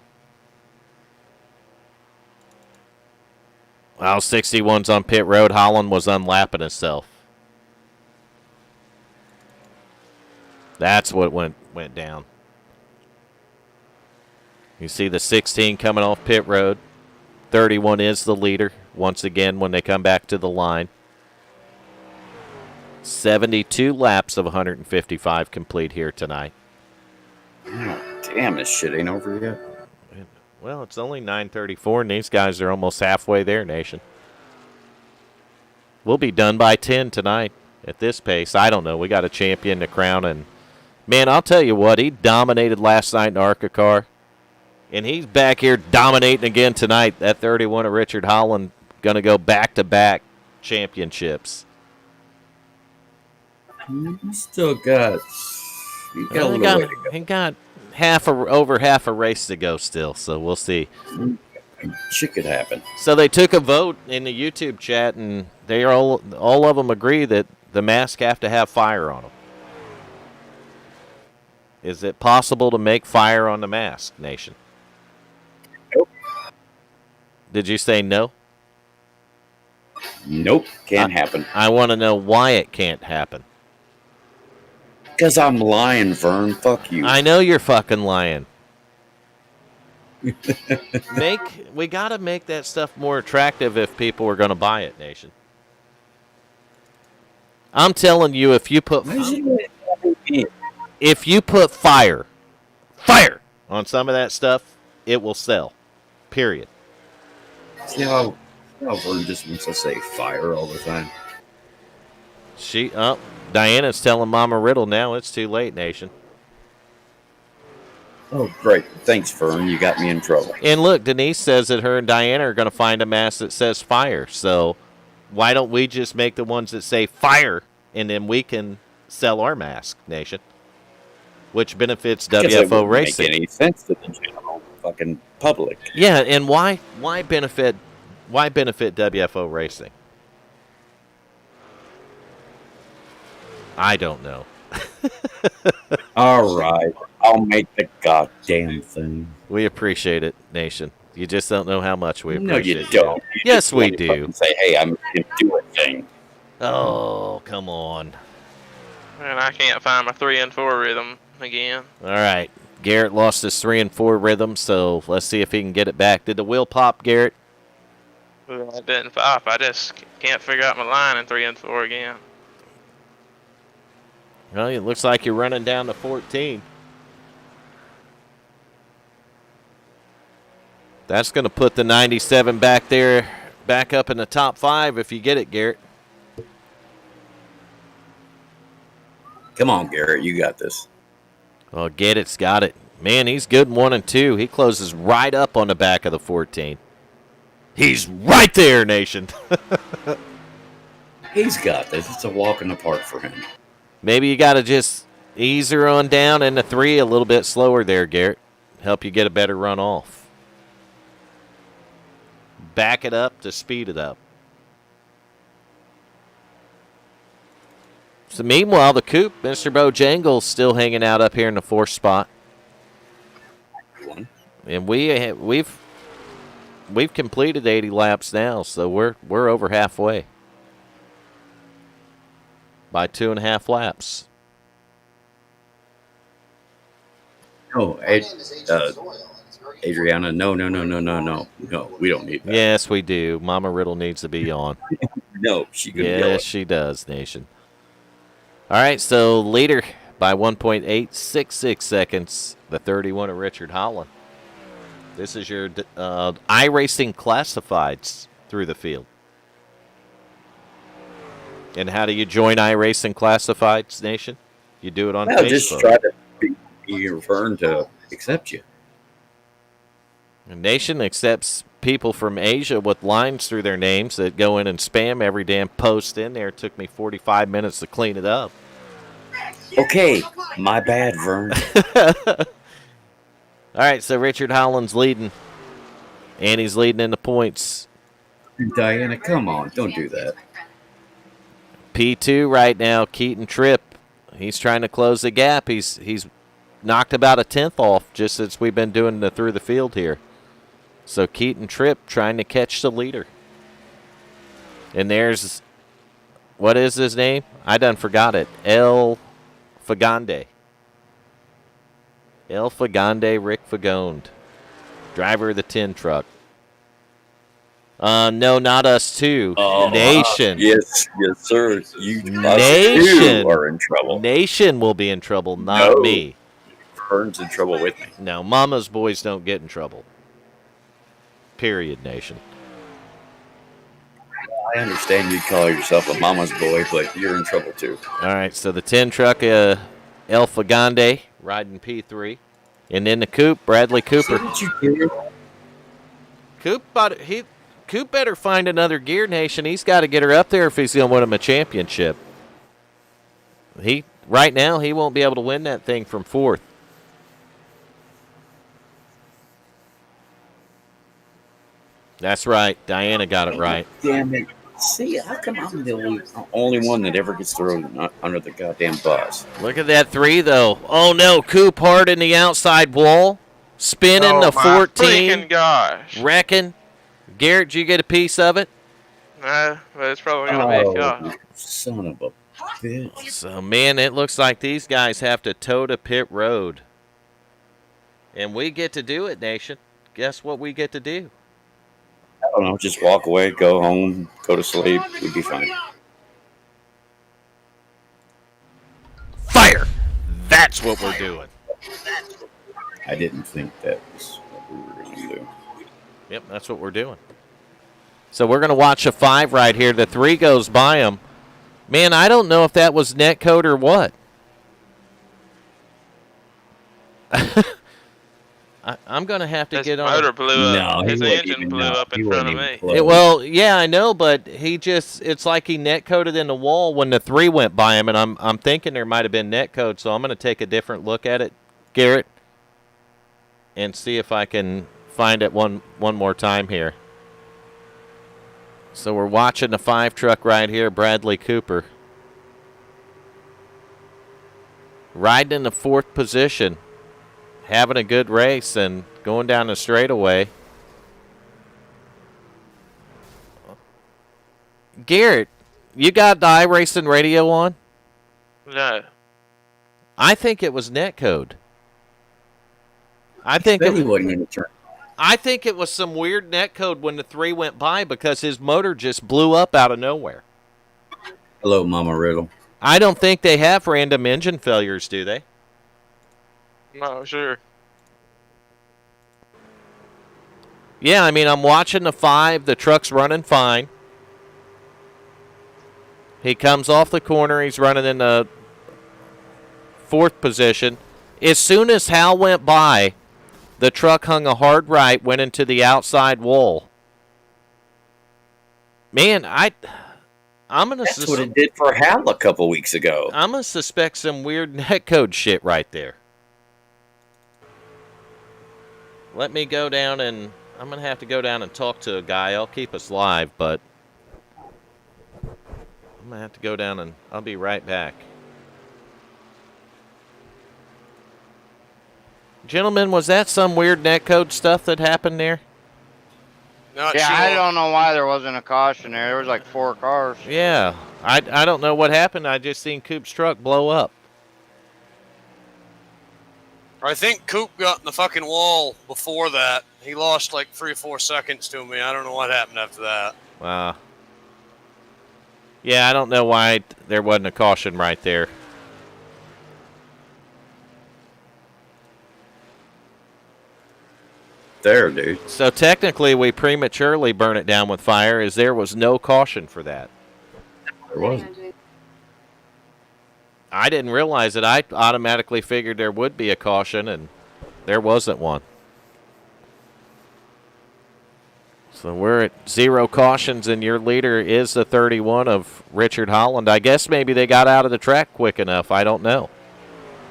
Well, 61's on pit road. Holland was unlapping himself. That's what went down. You see the 16 coming off pit road. 31 is the leader once again when they come back to the line. 72 laps of 155 complete here tonight. Oh, damn, this shit ain't over yet. Well, it's only 9:34, and these guys are almost halfway there, Nation. We'll be done by 10 tonight at this pace. I don't know. We got a champion to crown, and, man, I'll tell you what. He dominated last night in ARCA car, and he's back here dominating again tonight. That 31 of Richard Holland going to go back-to-back championships. You still got... You got a little way to go. He got over half a race to go still, so we'll see. Shit could happen. So they took a vote in the YouTube chat, and they all of them agree that the masks have to have fire on them. Is it possible to make fire on the mask, Nation? Nope. Did you say no? Nope, can't happen. I want to know why it can't happen. Because I'm lying, Vern. Fuck you. I know you're fucking lying. We got to make that stuff more attractive if people are going to buy it, Nation. I'm telling you, if you put fire on some of that stuff, it will sell. Period. See how Vern just wants to say fire all the time. Diana's telling Mama Riddle now it's too late, Nation. Oh, great. Thanks, Vern. You got me in trouble. And look, Denise says that her and Diana are going to find a mask that says fire. So why don't we just make the ones that say fire, and then we can sell our mask, Nation? Which benefits WFO Racing. Make any sense to the general fucking public. Yeah, and why benefit WFO Racing? I don't know. All right. I'll make the goddamn thing. We appreciate it, Nation. You just don't know how much we appreciate it. No, you don't. Yes, we do. Say, hey, I'm going to do a thing. Oh, come on. And I can't find my 3 and 4 rhythm again. All right. Garrett lost his 3 and 4 rhythm, so let's see if he can get it back. Did the wheel pop, Garrett? Well, it didn't pop. I just can't figure out my line in 3 and 4 again. Well, it looks like you're running down to 14. That's going to put the 97 back there, back up in the top 5 if you get it, Garrett. Come on, Garrett. You got this. Oh, Garrett's got it. Man, he's good in 1 and 2. He closes right up on the back of the 14. He's right there, Nation. He's got this. It's a walk in the park for him. Maybe you got to just ease her on down in the 3 a little bit slower there, Garrett. Help you get a better run off. Back it up to speed it up. So meanwhile, the coupe, Mr. Bojangles, still hanging out up here in the 4th spot. And we've completed 80 laps now, so we're over halfway. By 2.5 laps. Oh, Adriana, no, we don't need that. Yes, we do. Mama Riddle needs to be on. No, she could yell Yes, it. she does, Nation. All right, so leader by 1.866 seconds, the 31 of Richard Holland. This is your iRacing Classifieds through the field. And how do you join iRacing Classifieds, Nation? You do it on Well, Facebook. just try to be Vern to accept you. And Nation accepts people from Asia with lines through their names that go in and spam every damn post in there. It took me 45 minutes to clean it up. Okay, my bad, Vern. All right, so Richard Holland's leading. And he's leading in the points. Diana, come on, don't do that. P2 right now, Keaton Tripp. He's trying to close the gap. He's knocked about a tenth off just since we've been doing the through the field here. So Keaton Tripp trying to catch the leader. And there's, what is his name? I done forgot it. El Fagande. El Fagande, Rick Fagone. Driver of the 10 truck. No, not us too. Nation. Yes, sir. You Nation are in trouble. Nation will be in trouble, not me. Vern's in trouble with me. No, Mama's boys don't get in trouble. Period, Nation. I understand you call yourself a mama's boy, but you're in trouble too. All right, so the 10 truck, El Fagande, riding P3. And then the coupe, Bradley Cooper. Coop better find another gear, Nation. He's got to get her up there if he's going to win him a championship. Right now, he won't be able to win that thing from fourth. That's right. Diana got it right. Damn it. See, how come I'm the only one that ever gets thrown under the goddamn bus? Look at that 3, though. Oh, no. Coop hard in the outside wall. Spinning the 14. Freaking gosh. Wrecking. Garrett, did you get a piece of it? Nah, but it's probably going to be a car. Son of a bitch. So, man, it looks like these guys have to toe to pit road. And we get to do it, Nation. Guess what we get to do? I don't know. Just walk away, go home, go to sleep. We'd be fine. Fire! That's what we're doing. I didn't think that was what we were going to do. Yep, that's what we're doing. So we're going to watch a 5 right here. The 3 goes by him. Man, I don't know if that was netcode or what. I'm going to have to get on. His motor blew up. No, His engine blew up in front of me. Well, yeah, I know, but it's like he netcoded in the wall when the 3 went by him, and I'm thinking there might have been netcode, so I'm going to take a different look at it, Garrett, and see if I can find it one more time here. So we're watching the 5 truck right here, Bradley Cooper. Riding in the 4th position. Having a good race and going down the straightaway. Garrett, you got the iRacing radio on? No. I think it was netcode. I think it was some weird netcode when the 3 went by because his motor just blew up out of nowhere. Hello, Mama Riddle. I don't think they have random engine failures, do they? No, sure. Yeah, I mean, I'm watching the 5. The truck's running fine. He comes off the corner. He's running in the 4th position. As soon as Hal went by, the truck hung a hard right, went into the outside wall. Man, I'm gonna. That's what it did for Hal a couple weeks ago. I'm gonna suspect some weird netcode shit right there. Let me go down and I'm gonna have to go down and talk to a guy. I'll keep us live, but I'm gonna have to go down and I'll be right back. Gentlemen, was that some weird netcode stuff that happened there? Not Yeah, sure. I don't know why there wasn't a caution there. There was like 4 cars. Yeah, I don't know what happened. I just seen Coop's truck blow up. I think Coop got in the fucking wall before that. He lost like 3 or 4 seconds to me. I don't know what happened after that. Wow. Yeah, I don't know why there wasn't a caution right there. there, dude. So technically, we prematurely burn it down with fire, as there was no caution for that. There wasn't. I didn't realize it. I automatically figured there would be a caution, and there wasn't one. So we're at 0 cautions, and your leader is the 31 of Richard Holland. I guess maybe they got out of the track quick enough. I don't know.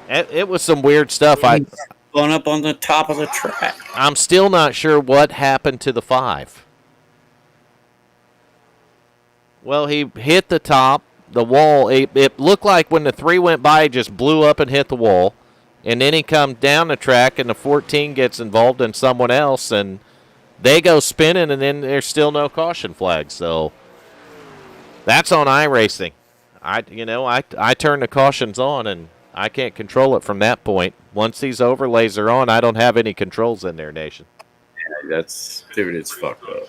It was some weird stuff. Spun up on the top of the track. I'm still not sure what happened to the 5. Well, he hit the top, the wall. It looked like when the 3 went by, it just blew up and hit the wall. And then he comes down the track, and the 14 gets involved in someone else, and they go spinning, and then there's still no caution flag. So that's on iRacing. I turn the cautions on, and I can't control it from that point. Once these overlays are on, I don't have any controls in there, Nation. Yeah, dude, it's fucked up.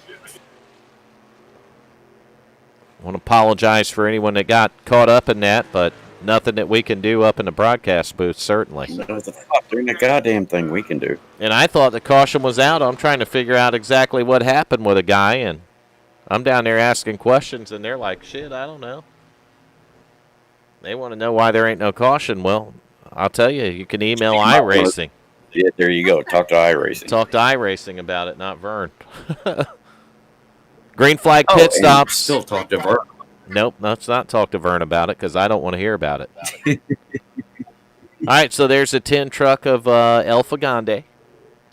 I want to apologize for anyone that got caught up in that, but nothing that we can do up in the broadcast booth, certainly. What the fuck? There ain't a goddamn thing we can do. And I thought the caution was out. I'm trying to figure out exactly what happened with a guy, and I'm down there asking questions, and they're like, shit, I don't know. They want to know why there ain't no caution. Well, I'll tell you, you can email iRacing. Yeah, there you go. Talk to iRacing. Talk to iRacing about it, not Vern. Green flag pit stops. Still talk to Vern. Nope, let's not talk to Vern about it because I don't want to hear about it. All right, so there's a 10 truck of El Fagande.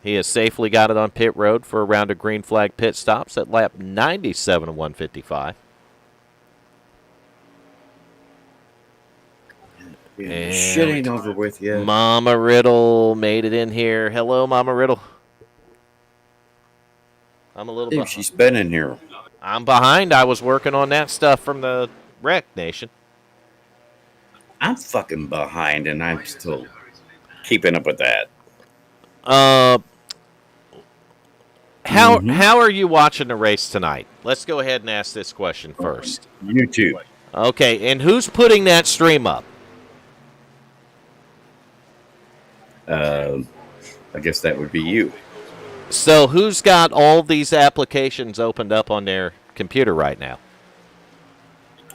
He has safely got it on pit road for a round of green flag pit stops at lap 97 of 155. And shit ain't over with yet. Mama Riddle made it in here. Hello, Mama Riddle. I'm a little Dude, behind. she's been in here. I'm behind. I was working on that stuff from the Wreck Nation. I'm fucking behind, and I'm still keeping up with that. How are you watching the race tonight? Let's go ahead and ask this question first. YouTube. Okay, and who's putting that stream up? I guess that would be you. So who's got all these applications opened up on their computer right now?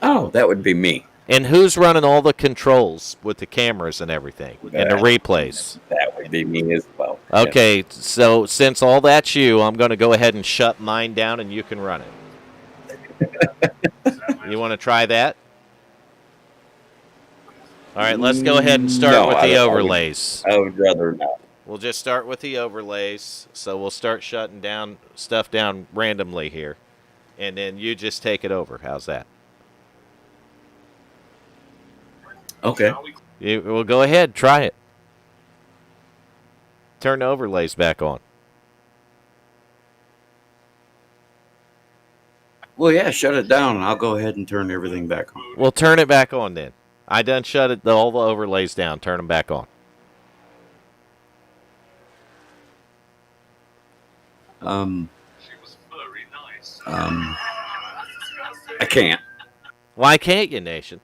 Oh, that would be me. And who's running all the controls with the cameras and everything and the replays? That would be me as well. Okay, so since all that's you, I'm going to go ahead and shut mine down and you can run it. You want to try that? All right, let's go ahead and start with the overlays. I would rather not. We'll just start with the overlays. So we'll start shutting down stuff down randomly here. And then you just take it over. How's that? Okay. Well, go ahead. Try it. Turn the overlays back on. Well, yeah, shut it down, and I'll go ahead and turn everything back on. Well, turn it back on then. I done shut all the overlays down. Turn them back on. I can't. Why can't you, Nation?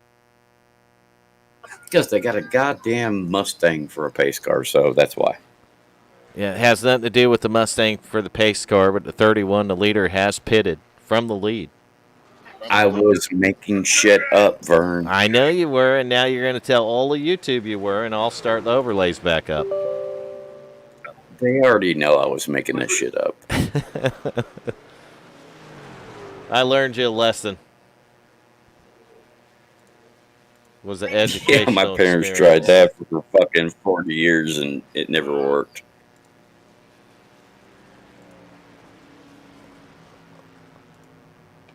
Because they got a goddamn Mustang for a pace car, so that's why. Yeah, it has nothing to do with the Mustang for the pace car, but the 31, the leader, has pitted from the lead. I was making shit up, Vern. I know you were, and now you're going to tell all of YouTube you were, and I'll start the overlays back up. They already know I was making this shit up. I learned you a lesson. Was the educational Yeah, my parents experience. tried that for fucking 40 years, and it never worked.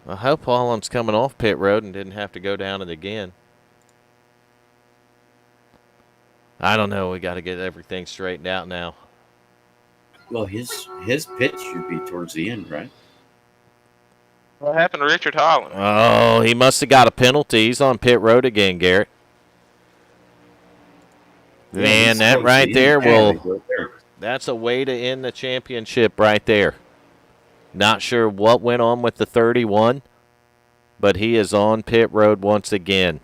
I hope Holland's coming off pit road and didn't have to go down it again. I don't know. We got to get everything straightened out now. Well, his pitch should be towards the end, right? What happened to Richard Holland? Oh, he must have got a penalty. He's on pit road again, Garrett. Man, that right there that's a way to end the championship right there. Not sure what went on with the 31, but he is on pit road once again.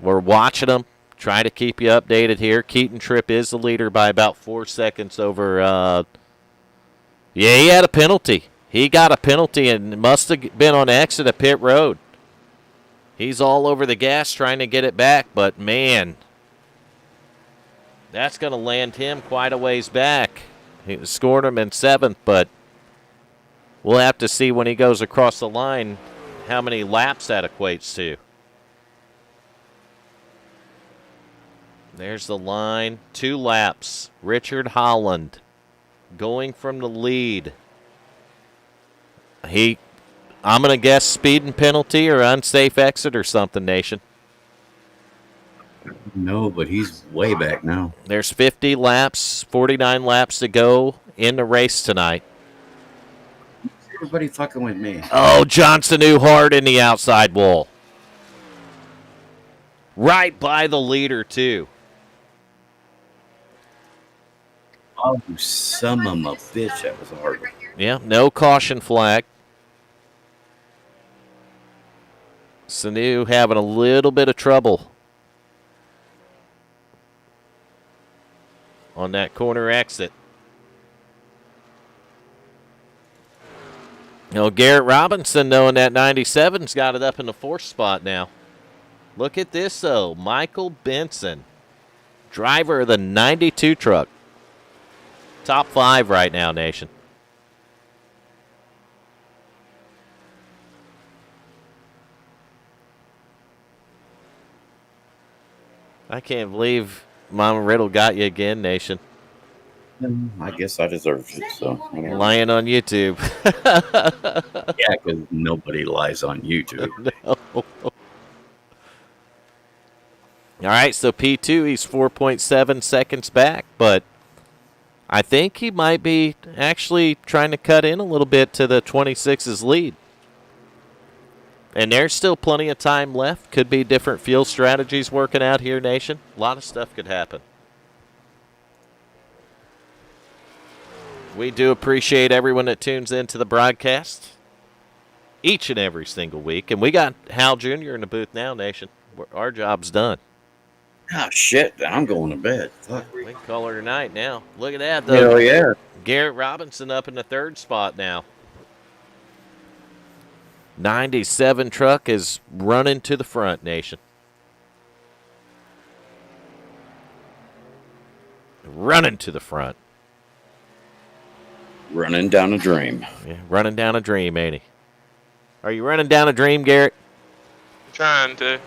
We're watching him try to keep you updated here. Keaton Tripp is the leader by about 4 seconds over. Yeah, he had a penalty. He got a penalty and must have been on exit of pit road. He's all over the gas trying to get it back, but man, that's going to land him quite a ways back. He scored him in 7th, but we'll have to see when he goes across the line how many laps that equates to. There's the line. 2 laps. Richard Holland going from the lead. I'm going to guess speeding penalty or unsafe exit or something, Nation. No, but he's way back now. There's 50 laps, 49 laps to go in the race tonight. Everybody fucking with me. Oh, Johnson knew hard in the outside wall. Right by the leader, too. Oh, son of a bitch. That was a hard one. Yeah, no caution flag. Sanu having a little bit of trouble on that corner exit. Garrett Robinson, knowing that 97's got it up in the 4th spot now. Look at this, though. Michael Benson, driver of the 92 truck. Top 5 right now, Nation. I can't believe Mama Riddle got you again, Nation. I guess I deserved it, so whatever. Lying on YouTube. Yeah, because nobody lies on YouTube. No. All right, so P2, he's 4.7 seconds back, but I think he might be actually trying to cut in a little bit to the 26's lead. And there's still plenty of time left. Could be different fuel strategies working out here, Nation. A lot of stuff could happen. We do appreciate everyone that tunes into the broadcast each and every single week. And we got Hal Jr. in the booth now, Nation. Our job's done. Oh, shit. I'm going to bed. Fuck. We can call her tonight now. Look at that, though. Hell yeah. Garrett Robinson up in the 3rd spot now. 97 truck is running to the front, Nation. Running to the front. Running down a dream. Yeah, running down a dream, ain't he? Are you running down a dream, Garrett? I'm trying to.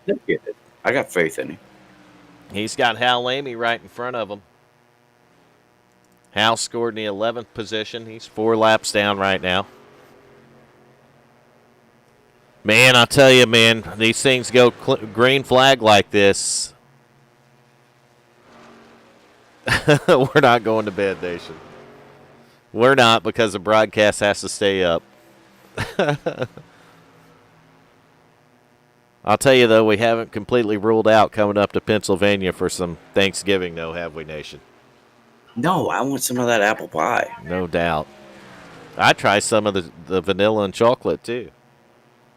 He'll get it. I got faith in him. He's got Hal Lamy right in front of him. Hal scored in the 11th position. He's 4 laps down right now. Man, I'll tell you, man, these things go green flag like this. We're not going to bed, Nation. We're not, because the broadcast has to stay up. I'll tell you, though, we haven't completely ruled out coming up to Pennsylvania for some Thanksgiving, though, have we, Nation? No, I want some of that apple pie. No doubt. I'd try some of the vanilla and chocolate, too.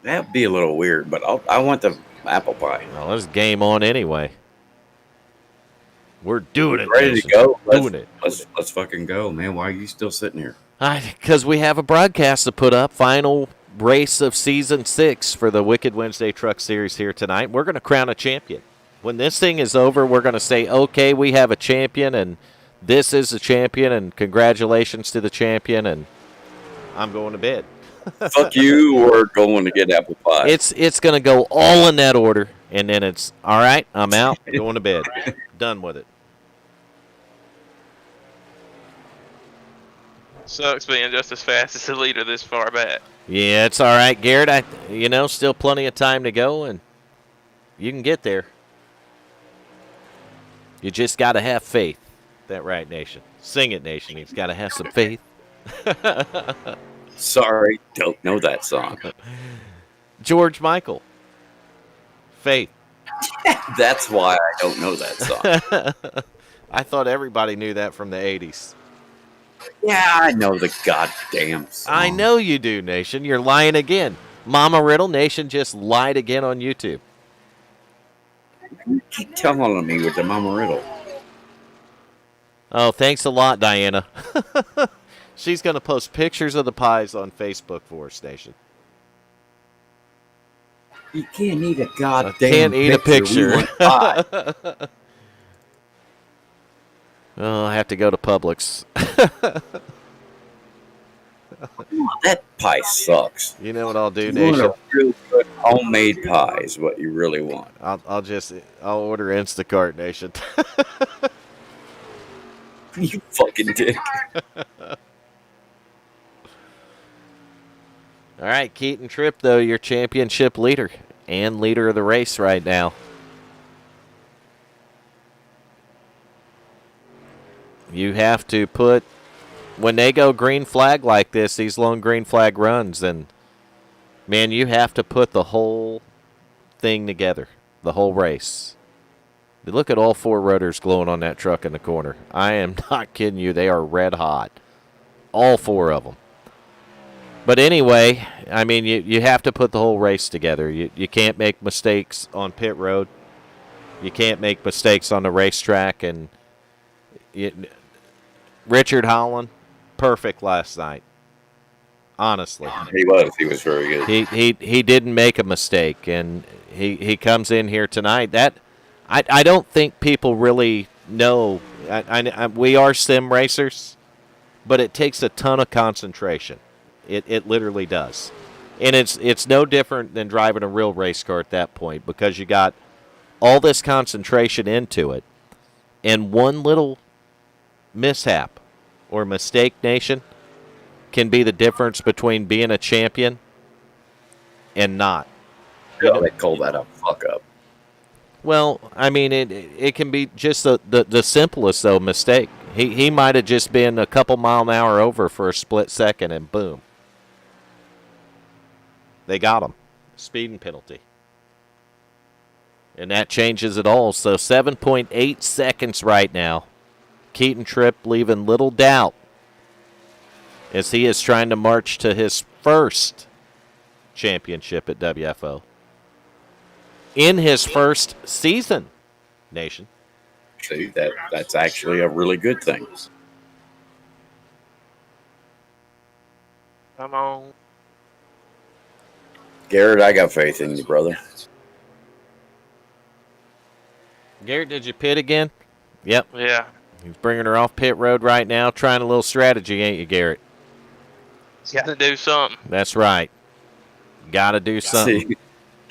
That'd be a little weird, but I want the apple pie. Well, there's game on anyway. We're doing it, Ready Nation. to go? Doing it. Let's fucking go, man. Why are you still sitting here? Because we have a broadcast to put up. Final race of Season 6 for the Wicked Wednesday Truck Series here tonight. We're going to crown a champion. When this thing is over, we're going to say, okay, we have a champion, and this is the champion, and congratulations to the champion, and I'm going to bed. Fuck you, or going to get apple pie. It's going to go all in that order, and then it's, all right, I'm out, going to bed. Done with it. Sucks being just as fast as the leader this far back. Yeah, it's all right, Garrett. Still plenty of time to go, and you can get there. You just got to have faith. That right, Nation? Sing it, Nation. You've got to have some faith. Sorry, don't know that song. George Michael. Faith. That's why I don't know that song. I thought everybody knew that from the 80s. Yeah, I know the goddamn song. I know you do, Nation. You're lying again. Mama Riddle, Nation just lied again on YouTube. You keep telling me with the Mama Riddle. Oh, thanks a lot, Diana. She's going to post pictures of the pies on Facebook for us, Nation. You can't eat a goddamn Can't eat a picture. We want pie. Oh, I have to go to Publix. That pie sucks. You know what I'll do, You want Nation? a real good homemade pie is what you really want. I'll order Instacart, Nation. You fucking dick. All right, Keaton Tripp, though, your championship leader and leader of the race right now. You have to put, when they go green flag like this, these lone green flag runs, and man, you have to put the whole thing together, the whole race. Look at all four rotors glowing on that truck in the corner. I am not kidding you. They are red hot. All four of them. But anyway, I mean, you have to put the whole race together. You can't make mistakes on pit road. You can't make mistakes on the racetrack. And Richard Holland, perfect last night. Honestly, He was very good. he didn't make a mistake, and he comes in here tonight. That I don't think people really know. We are sim racers, but it takes a ton of concentration. It literally does, and it's no different than driving a real race car at that point, because you got all this concentration into it, and one little mishap or mistake, Nation, can be the difference between being a champion and not. Yeah, they call that a fuck up. Well, I mean, it can be just the simplest, though, mistake. He might have just been a couple mile an hour over for a split second, and boom. They got him. Speeding penalty. And that changes it all. So 7.8 seconds right now. Keaton Tripp leaving little doubt as he is trying to march to his first championship at WFO. In his first season, Nation. See, that's actually a really good thing. Come on. Garrett, I got faith in you, brother. Garrett, did you pit again? Yep. Yeah. He's bringing her off pit road right now, trying a little strategy, ain't you, Garrett? Got to do something. That's right. Got to do something. See,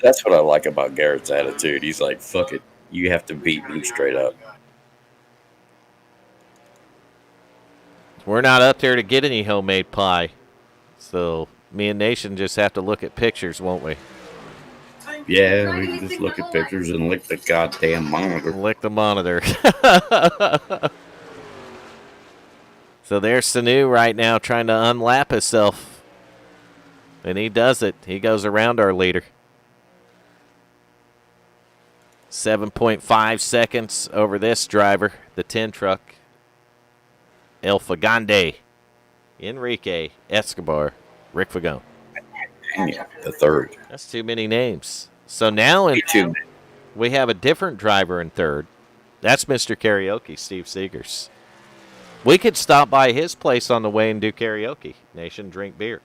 that's what I like about Garrett's attitude. He's like, fuck it. You have to beat me straight up. We're not up there to get any homemade pie. So me and Nation just have to look at pictures, won't we? Yeah, we can just look at pictures and lick the goddamn monitor. Lick the monitor. So there's Sanu right now trying to unlap himself. And he does it. He goes around our leader. 7.5 seconds over this driver, the 10 truck. El Fagande, Enrique Escobar, Rick Fagone. Yeah, the third. That's too many names. So now we have a different driver in third. That's Mr. Karaoke, Steve Seegers. We could stop by his place on the way and do karaoke. Nation, drink beer.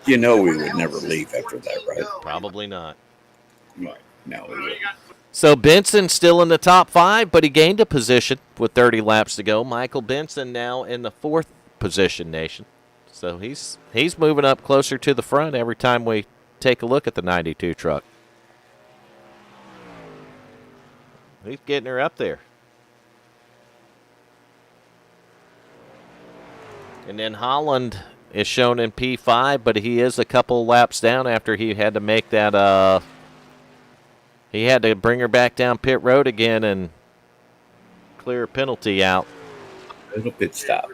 You know we would never leave after that, right? Probably not. Right. No, we wouldn't. So Benson still in the top 5, but he gained a position with 30 laps to go. Michael Benson now in the 4th position, Nation. So he's moving up closer to the front every time we take a look at the 92 truck. He's getting her up there. And then Holland is shown in P5, but he is a couple laps down after he had to make that he had to bring her back down pit road again and clear a penalty out. Little pit stop.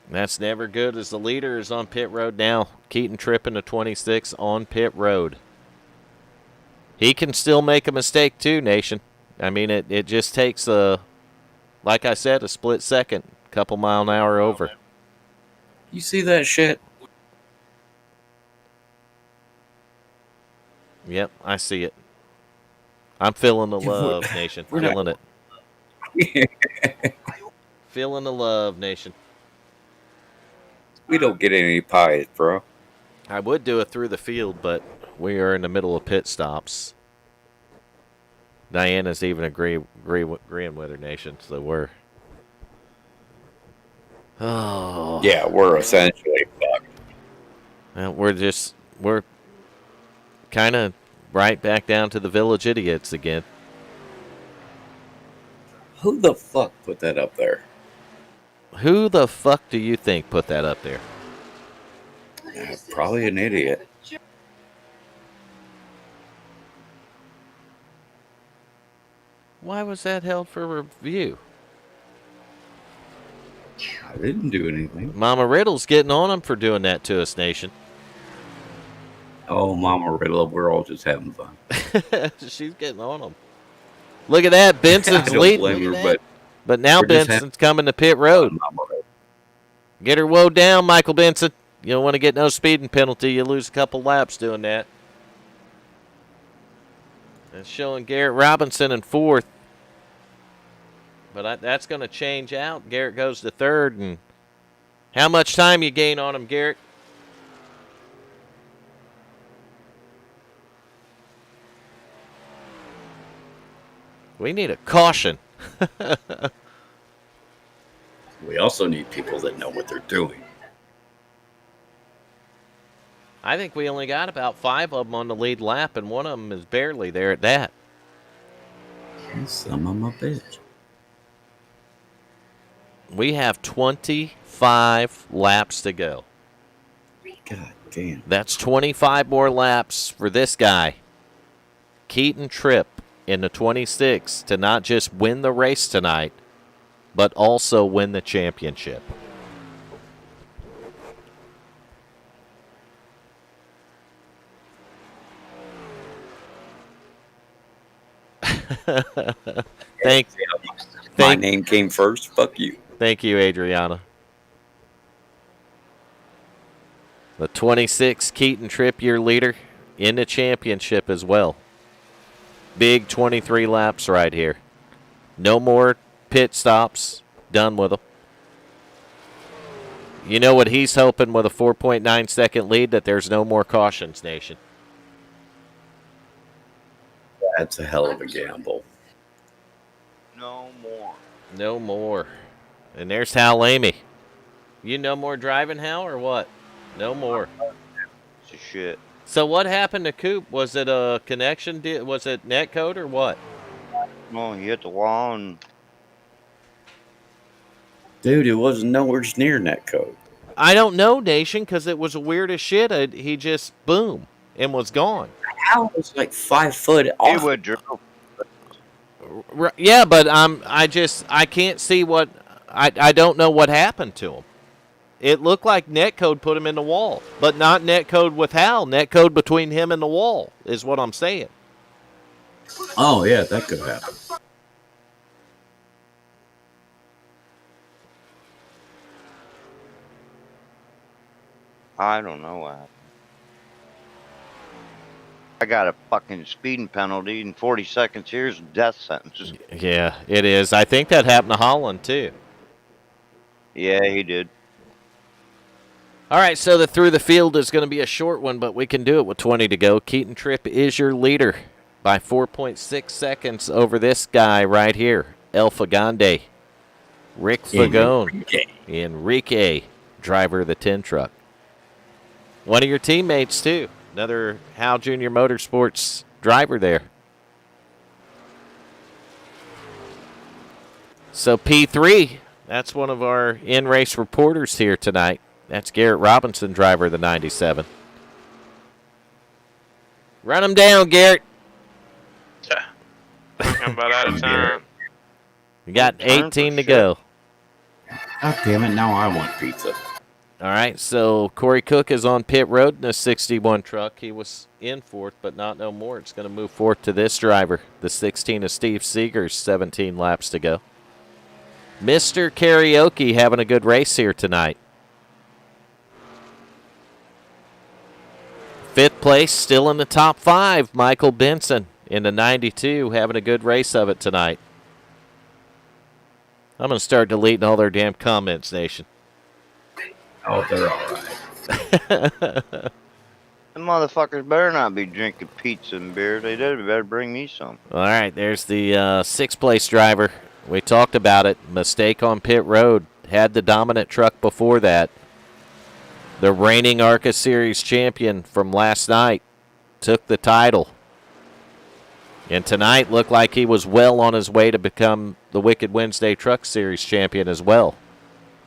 That's never good as the leader is on pit road now. Keaton Tripp in the 26 on pit road. He can still make a mistake too, Nation. I mean, it just takes like I said, a split second, couple mile an hour over. You see that shit? Yep, I see it. I'm feeling the Yeah, we're- love, nation. we're not- Feeling it. Feeling the love, nation. We don't get any pies, bro. I would do it through the field, but we are in the middle of pit stops. Diana's even agreeing with her, nation, so we're. Oh. Yeah, we're essentially fucked. Well, we're kind of right back down to the village idiots again. Who the fuck put that up there? Who the fuck do you think put that up there? Probably an idiot. Why was that held for review? I didn't do anything. Mama Riddle's getting on him for doing that to us, nation. Oh, Mama Riddle, we're all just having fun. She's getting on him. Look at that. I Benson's don't leading. blame her, But now we're just Benson's coming to pit road. Mama Riddle. Get her woe down, Michael Benson. You don't want to get no speeding penalty. You lose a couple laps doing that. It's showing Garrett Robinson in fourth. But that's going to change out. Garrett goes to third. And how much time you gain on him, Garrett? We need a caution. We also need people that know what they're doing. I think we only got about 5 of them on the lead lap, and one of them is barely there at that. Some of them a bitch. We have 25 laps to go. God damn. That's 25 more laps for this guy, Keaton Tripp, in the 26 to not just win the race tonight, but also win the championship. My name came first. Fuck you. Thank you, Adriana. The 26 Keaton Tripp, your leader, in the championship as well. Big 23 laps right here. No more pit stops. Done with them. You know what he's hoping with a 4.9 second lead? That there's no more cautions, nation. That's a hell of a gamble. No more. No more. And there's Hal Amy. You no more driving, Hal, or what? No more. It's a shit. So what happened to Coop? Was it a connection? Was it netcode or what? No, you hit the wall and Dude, it wasn't nowhere near netcode. I don't know, Nation, because it was weird as shit. He just, boom, and was gone. Al was like 5 foot he off. would drove. Yeah, but I can't see what, I don't know what happened to him. It looked like netcode put him in the wall, but not netcode with Hal. Netcode between him and the wall is what I'm saying. Oh, yeah, that could happen. I don't know what happened. I got a fucking speeding penalty in 40 seconds. Here's a death sentence. Yeah, it is. I think that happened to Holland, too. Yeah, he did. All right, so the through the field is going to be a short one, but we can do it with 20 to go. Keaton Tripp is your leader by 4.6 seconds over this guy right here, El Fagande. Rick Fagone. Enrique, driver of the 10 truck. One of your teammates, too. Another Hal Jr. Motorsports driver there. So P3, that's one of our in-race reporters here tonight. That's Garrett Robinson, driver of the 97. Run him down, Garrett. Yeah. I'm about out of time. You got 18 to go. God damn it, now I want pizza. All right, so Corey Cook is on pit road in a 61 truck. He was in fourth, but not no more. It's going to move forth to this driver, the 16 of Steve Seegers, 17 laps to go. Mr. Karaoke having a good race here tonight. Fifth place, still in the top 5, Michael Benson in the 92, having a good race of it tonight. I'm going to start deleting all their damn comments, Nation. Oh, they're all right. The motherfuckers better not be drinking pizza and beer. They better bring me some. All right, there's the 6th place driver. We talked about it. Mistake on pit road. Had the dominant truck before that. The reigning ARCA Series champion from last night took the title. And tonight looked like he was well on his way to become the Wicked Wednesday Truck Series champion as well.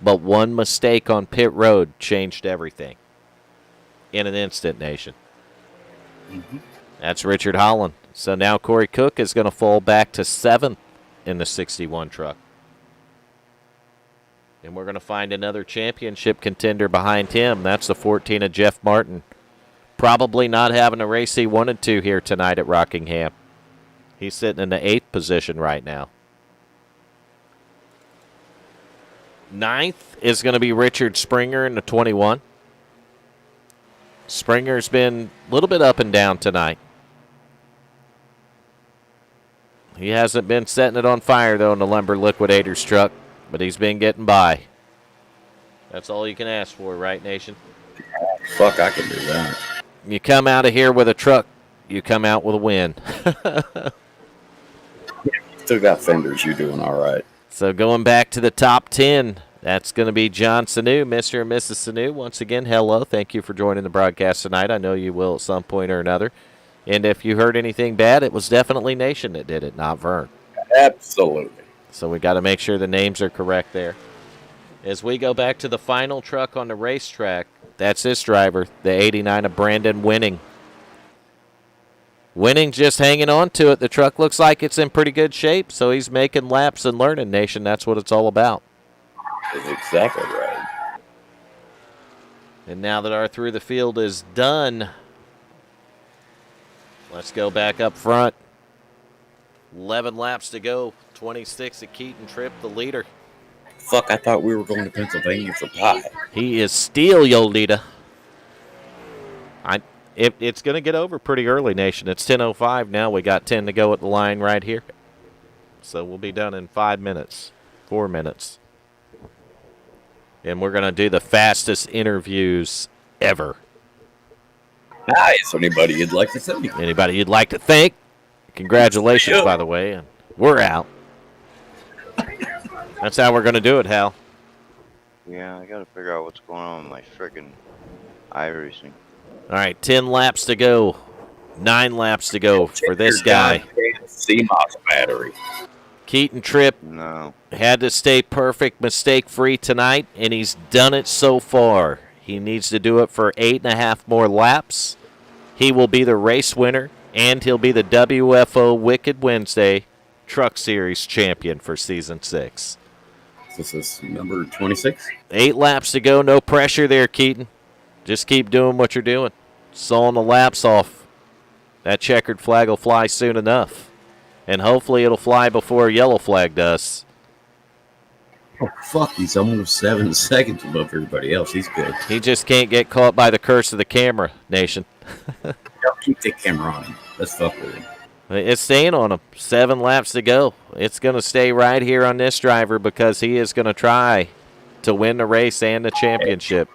But one mistake on pit road changed everything. In an instant, Nation. Mm-hmm. That's Richard Holland. So now Corey Cook is going to fall back to 7th in the 61 truck. And we're going to find another championship contender behind him. That's the 14 of Jeff Martin. Probably not having a race he wanted to here tonight at Rockingham. He's sitting in the 8th position right now. 9th is going to be Richard Springer in the 21. Springer's been a little bit up and down tonight. He hasn't been setting it on fire, though, in the Lumber Liquidators truck, but he's been getting by. That's all you can ask for, right, Nation? Fuck, I can do that. You come out of here with a truck, you come out with a win. Still got fenders. You're doing all right. So going back to the top 10, that's going to be John Sanu, Mr. and Mrs. Sanu. Once again, hello. Thank you for joining the broadcast tonight. I know you will at some point or another. And if you heard anything bad, it was definitely Nation that did it, not Vern. Absolutely. So we got to make sure the names are correct there. As we go back to the final truck on the racetrack, that's this driver, the 89 of Brandon Winning. Winning just hanging on to it. The truck looks like it's in pretty good shape, so he's making laps and learning, Nation. That's what it's all about. That's exactly right. And now that our through the field is done, let's go back up front. 11 laps to go. 26 at Keaton Tripp, the leader. Fuck, I thought we were going to Pennsylvania for pie. He is still Yolita. It's going to get over pretty early, Nation. It's 10:05 now. We got 10 to go at the line right here. So we'll be done in 5 minutes, 4 minutes. And we're going to do the fastest interviews ever. Nice. Anybody you'd like to send me? Anybody you'd like to thank? Congratulations, by the way. And we're out. That's how we're going to do it, Hal. Yeah, I gotta figure out what's going on with my friggin' iRacing. All right, 10 laps to go. 9 laps to go for this guy. CMOS battery. Keaton Tripp No. had to stay perfect, mistake-free tonight, and he's done it so far. He needs to do it for 8.5 more laps. He will be the race winner, and he'll be the WFO Wicked Wednesday Truck Series champion for Season 6. This is number 26. 8 laps to go. No pressure there, Keaton. Just keep doing what you're doing. Sawing the laps off. That checkered flag will fly soon enough. And hopefully it'll fly before a yellow flag does. Oh, fuck. He's almost 7 seconds above everybody else. He's good. He just can't get caught by the curse of the camera, Nation. Don't keep the camera on him. Let's fuck with him. It's staying on him. 7 laps to go. It's going to stay right here on this driver because he is going to try to win the race and the championship.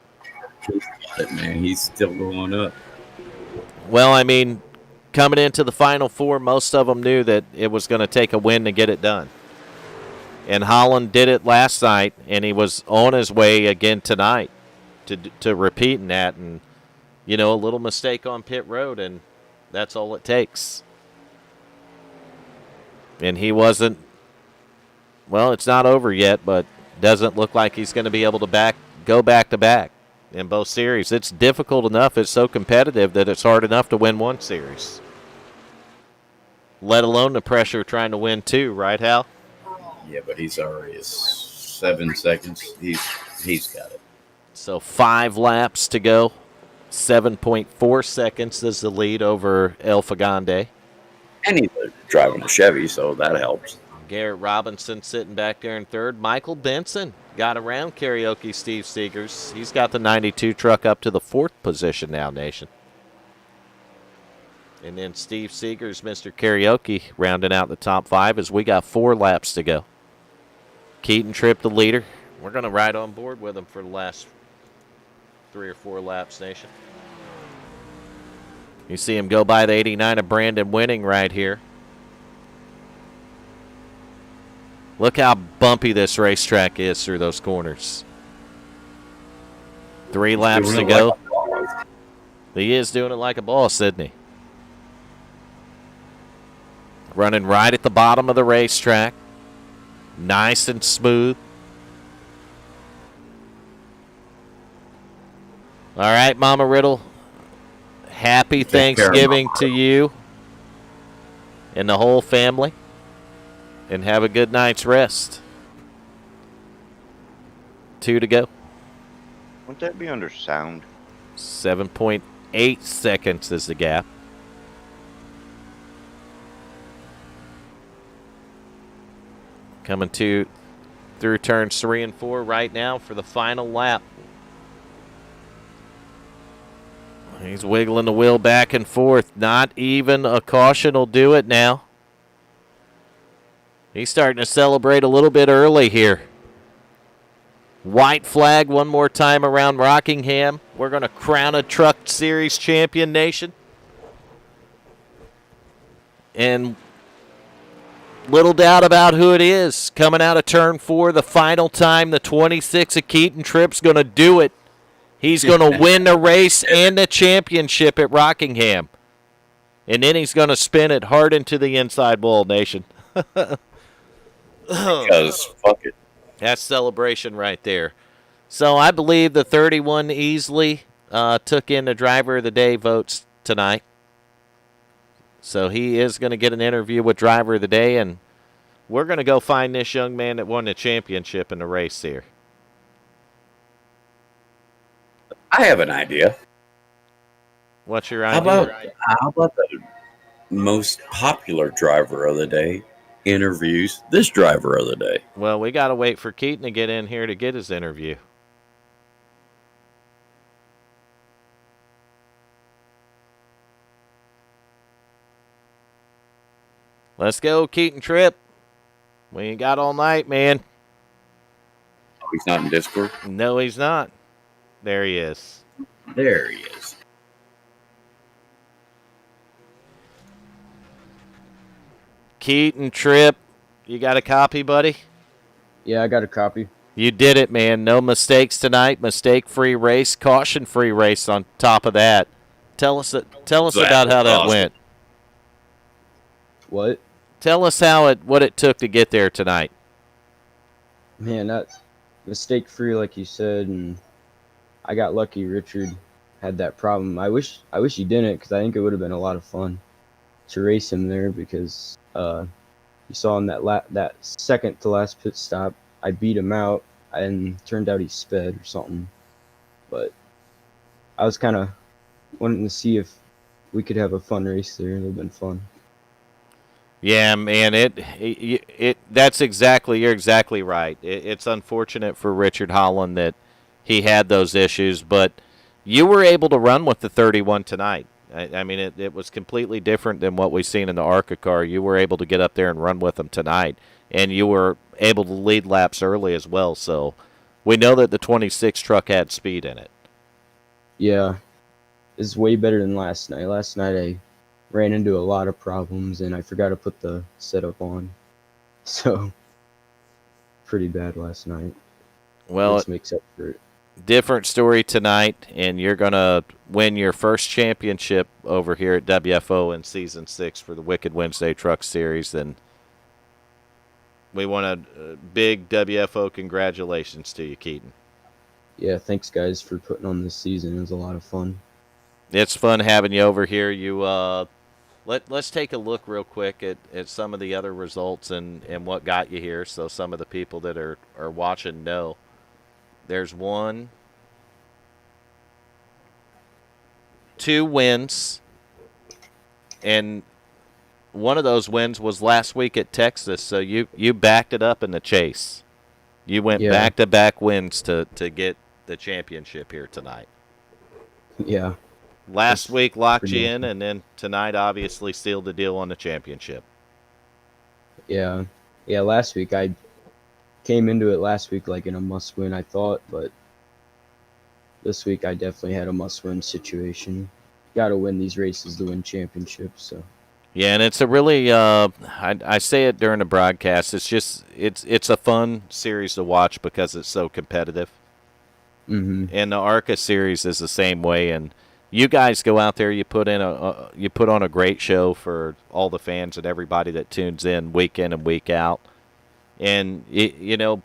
But, man, he's still going up. Well, I mean, coming into the Final Four, most of them knew that it was going to take a win to get it done. And Holland did it last night, and he was on his way again tonight to repeating that. And, you know, a little mistake on pit road, and that's all it takes. And he wasn't, well, it's not over yet, but doesn't look like he's going to be able to go back-to-back in both series. It's difficult enough. It's so competitive that it's hard enough to win one series, let alone the pressure of trying to win two, right, Hal? Yeah, but he's already 7 seconds. He's got it. So 5 laps to go. 7.4 seconds is the lead over El Fagande. And he's driving a Chevy, so that helps. Garrett Robinson sitting back there in third. Michael Benson got around karaoke Steve Seegers. He's got the 92 truck up to the 4th position now, Nation. And then Steve Seegers, Mr. Karaoke, rounding out the top 5 as we got 4 laps to go. Keaton Tripp, the leader. We're going to ride on board with him for the last 3 or 4 laps, Nation. You see him go by the 89 of Brandon Winning right here. Look how bumpy this racetrack is through those corners. 3 laps to go. He is doing it like a boss, isn't he? Running right at the bottom of the racetrack. Nice and smooth. All right, Mama Riddle. Happy Thanksgiving to you and the whole family. And have a good night's rest. 2 to go. Wouldn't that be under sound? 7.8 seconds is the gap. Coming through turns 3 and 4 right now for the final lap. He's wiggling the wheel back and forth. Not even a caution will do it now. He's starting to celebrate a little bit early here. White flag one more time around Rockingham. We're going to crown a Truck Series champion, Nation. And little doubt about who it is. Coming out of turn 4, the final time, the 26 of Keaton Tripp's going to do it. He's going to win the race and the championship at Rockingham. And then he's going to spin it hard into the inside wall, Nation. Because fuck it. That's celebration right there. So I believe the 31 easily took in the driver of the day votes tonight. So he is going to get an interview with driver of the day, and we're going to go find this young man that won the championship in the race here. I have an idea. What's your How idea? about the most popular driver of the day interviews this driver of the day? Well, we got to wait for Keaton to get in here to get his interview. Let's go, Keaton Tripp. We ain't got all night, man. Oh, he's not in Discord? No, he's not. There he is. There he is. Keaton Tripp, you got a copy, buddy? Yeah, I got a copy. You did it, man. No mistakes tonight. Mistake-free race, caution-free race on top of that. Tell us about how that went. What? Tell us what it took to get there tonight. Man, that's mistake-free, like you said, and I got lucky. Richard had that problem. I wish he didn't, because I think it would have been a lot of fun to race him there, because you saw in that second to last pit stop, I beat him out, and turned out he sped or something. But I was kind of wanting to see if we could have a fun race there. It would have been fun. Yeah, man, you're exactly right. It's unfortunate for Richard Holland that he had those issues, but you were able to run with the 31 tonight. I mean, it was completely different than what we've seen in the ARCA car. You were able to get up there and run with them tonight, and you were able to lead laps early as well. So we know that the 26 truck had speed in it. Yeah, it's way better than last night. Last night I ran into a lot of problems, and I forgot to put the setup on. So, pretty bad last night. Well, this makes up for it. Different story tonight, and you're going to win your first championship over here at WFO in Season 6 for the Wicked Wednesday Truck Series, and we want a big WFO congratulations to you, Keaton. Yeah, thanks, guys, for putting on this season. It was a lot of fun. It's fun having you over here. Let's take a look real quick at some of the other results and what got you here, so some of the people that are watching know. There's 2 wins, and one of those wins was last week at Texas, so you backed it up in the chase. You went back-to-back wins to get the championship here tonight. Yeah, Last That's week locked pretty you awesome. in, and then tonight obviously sealed the deal on the championship. Yeah, yeah. Last week I came into it last week like in a must-win, I thought, but this week I definitely had a must-win situation. Got to win these races to win championships. So Yeah, and it's a really I say it during the broadcast. It's a fun series to watch because it's so competitive. hmm And the ARCA series is the same way. And you guys go out there, you put on a great show for all the fans and everybody that tunes in week in and week out. And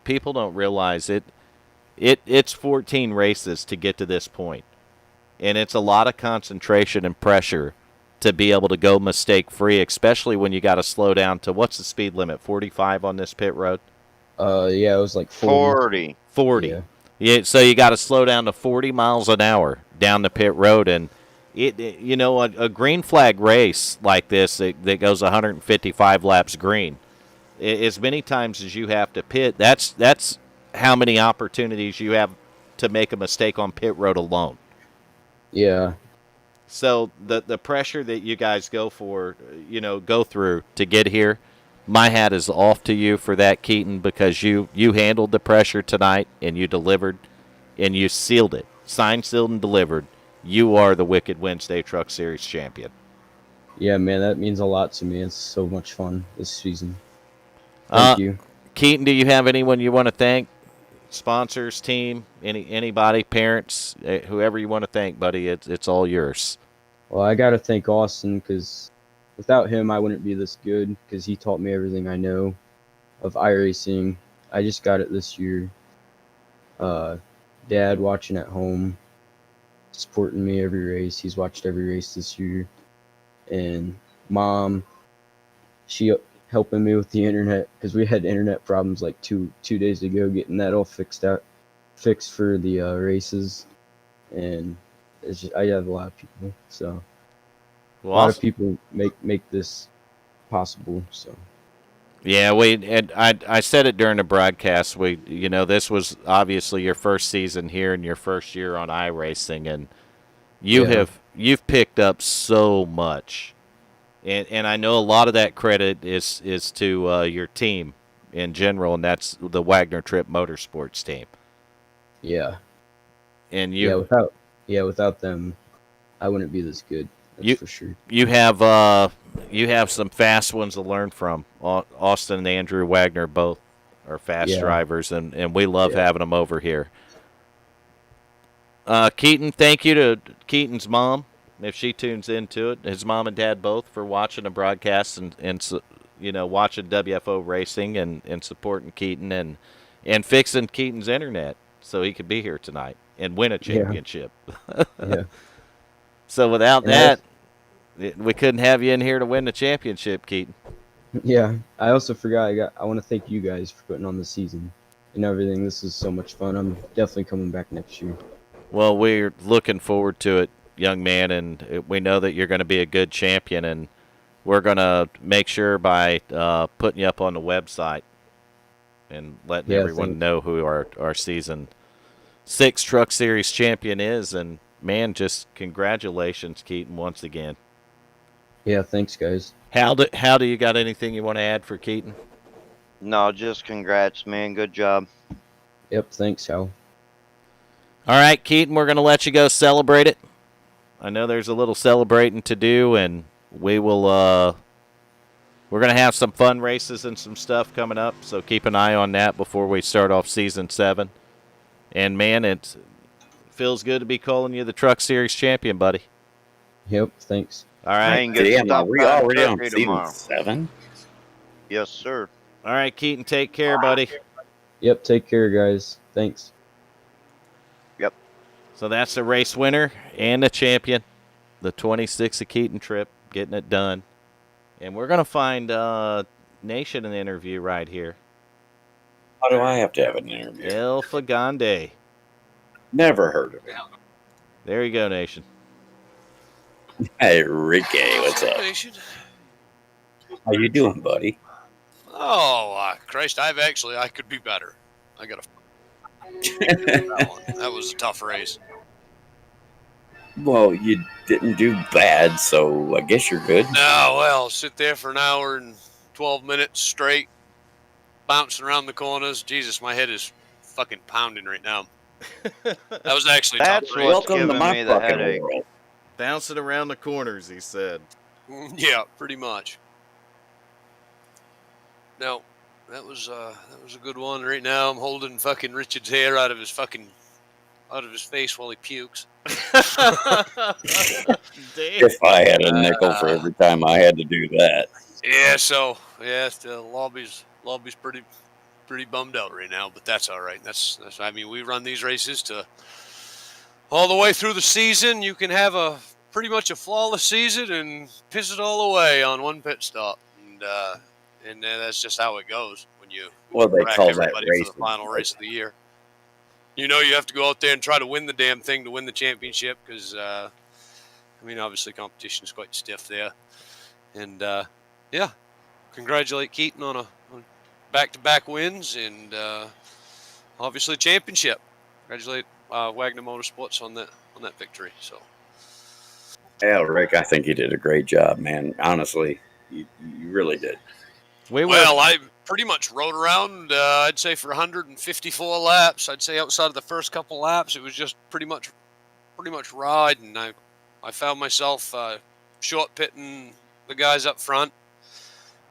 people don't realize it's 14 races to get to this point, and it's a lot of concentration and pressure to be able to go mistake free, especially when you got to slow down to what's the speed limit? 45 on this pit road. yeah, it was like 40. 40. Yeah. Yeah, so you got to slow down to 40 miles an hour down the pit road, and a green flag race like this that goes 155 laps green, as many times as you have to pit, that's how many opportunities you have to make a mistake on pit road alone. Yeah. So the pressure that you guys go through to get here, my hat is off to you for that, Keaton, because you handled the pressure tonight and you delivered and you sealed it. Signed, sealed, and delivered. You are the Wicked Wednesday Truck Series champion. Yeah, man, that means a lot to me. It's so much fun this season. Thank you. Keaton, do you have anyone you want to thank? Sponsors, team, anybody, parents, whoever you want to thank, buddy. It's all yours. Well, I got to thank Austin because without him, I wouldn't be this good because he taught me everything I know of iRacing. I just got it this year. Dad watching at home, supporting me every race. He's watched every race this year. And Mom, she helping me with the internet because we had internet problems like two days ago, getting that all fixed for the races. And it's just, I have a lot of people, so Well, a lot of people make this possible. So yeah, and I said it during the broadcast. This was obviously your first season here and your first year on iRacing, and you've picked up so much, and I know a lot of that credit is to your team in general, and that's the Wagner Trip Motorsports team. yeah, And without them, I wouldn't be this good. That's for sure. You have some fast ones to learn from. Austin and Andrew Wagner both are fast drivers, and we love having them over here. Keaton, thank you to Keaton's mom, if she tunes into it. His mom and dad both for watching the broadcast and watching WFO racing and supporting Keaton and fixing Keaton's internet so he could be here tonight and win a championship. Yeah. So without that, we couldn't have you in here to win the championship, Keaton. Yeah. I also forgot. I want to thank you guys for putting on the season and everything. This is so much fun. I'm definitely coming back next year. Well, we're looking forward to it, young man, and we know that you're going to be a good champion, and we're going to make sure by putting you up on the website and letting everyone know who our season 6 Truck Series champion is. And man, just congratulations, Keaton, once again. Yeah, thanks, guys. How do you got anything you want to add for Keaton? No, just congrats, man. Good job. Yep, thanks, Hal. All right, Keaton, we're going to let you go celebrate it. I know there's a little celebrating to do, and we're going to have some fun races and some stuff coming up, so keep an eye on that before we start off Season 7. And, man, it feels good to be calling you the Truck Series champion, buddy. Yep, thanks. All right. Damn, are we already on Season 7? Yes, sir. All right, Keaton, take care, buddy. Yep, take care, guys. Thanks. Yep. So that's the race winner and the champion, the 26 of Keaton Trip, getting it done. And we're going to find Nation an interview right here. Why do I have to have an interview? El Fagande. Never heard of him. There you go, Nation. Hey, Ricky, what's up? How you doing, buddy? Oh, Christ, I could be better. I got that one. That was a tough race. Well, you didn't do bad, so I guess you're good. No, well, sit there for an hour and 12 minutes straight, bouncing around the corners. Jesus, my head is fucking pounding right now. That was actually a tough That's race. what's Welcome to giving my me the fucking headache. world. Bouncing around the corners, he said. Yeah, pretty much. No, that was a good one. Right now, I'm holding fucking Richard's hair out of his face while he pukes. Damn. If I had a nickel for every time I had to do that. Yeah, so yeah, the lobby's pretty bummed out right now, but that's all right. That's I mean, we run these races to all the way through the season. You can have a pretty much a flawless season and piss it all away on one pit stop, and that's just how it goes when you Well, they rack call that everybody for racing. the final race of the year. You know, you have to go out there and try to win the damn thing to win the championship because, I mean, obviously competition is quite stiff there. And, yeah, congratulate Keaton on back-to-back wins and, obviously championship. Congratulate Wagner Motorsports on that victory. So, Yeah, Rick, I think you did a great job, man. Honestly, you really did. well, I pretty much rode around, I'd say for 154 laps. I'd say outside of the first couple laps, it was just pretty much riding. I found myself short pitting the guys up front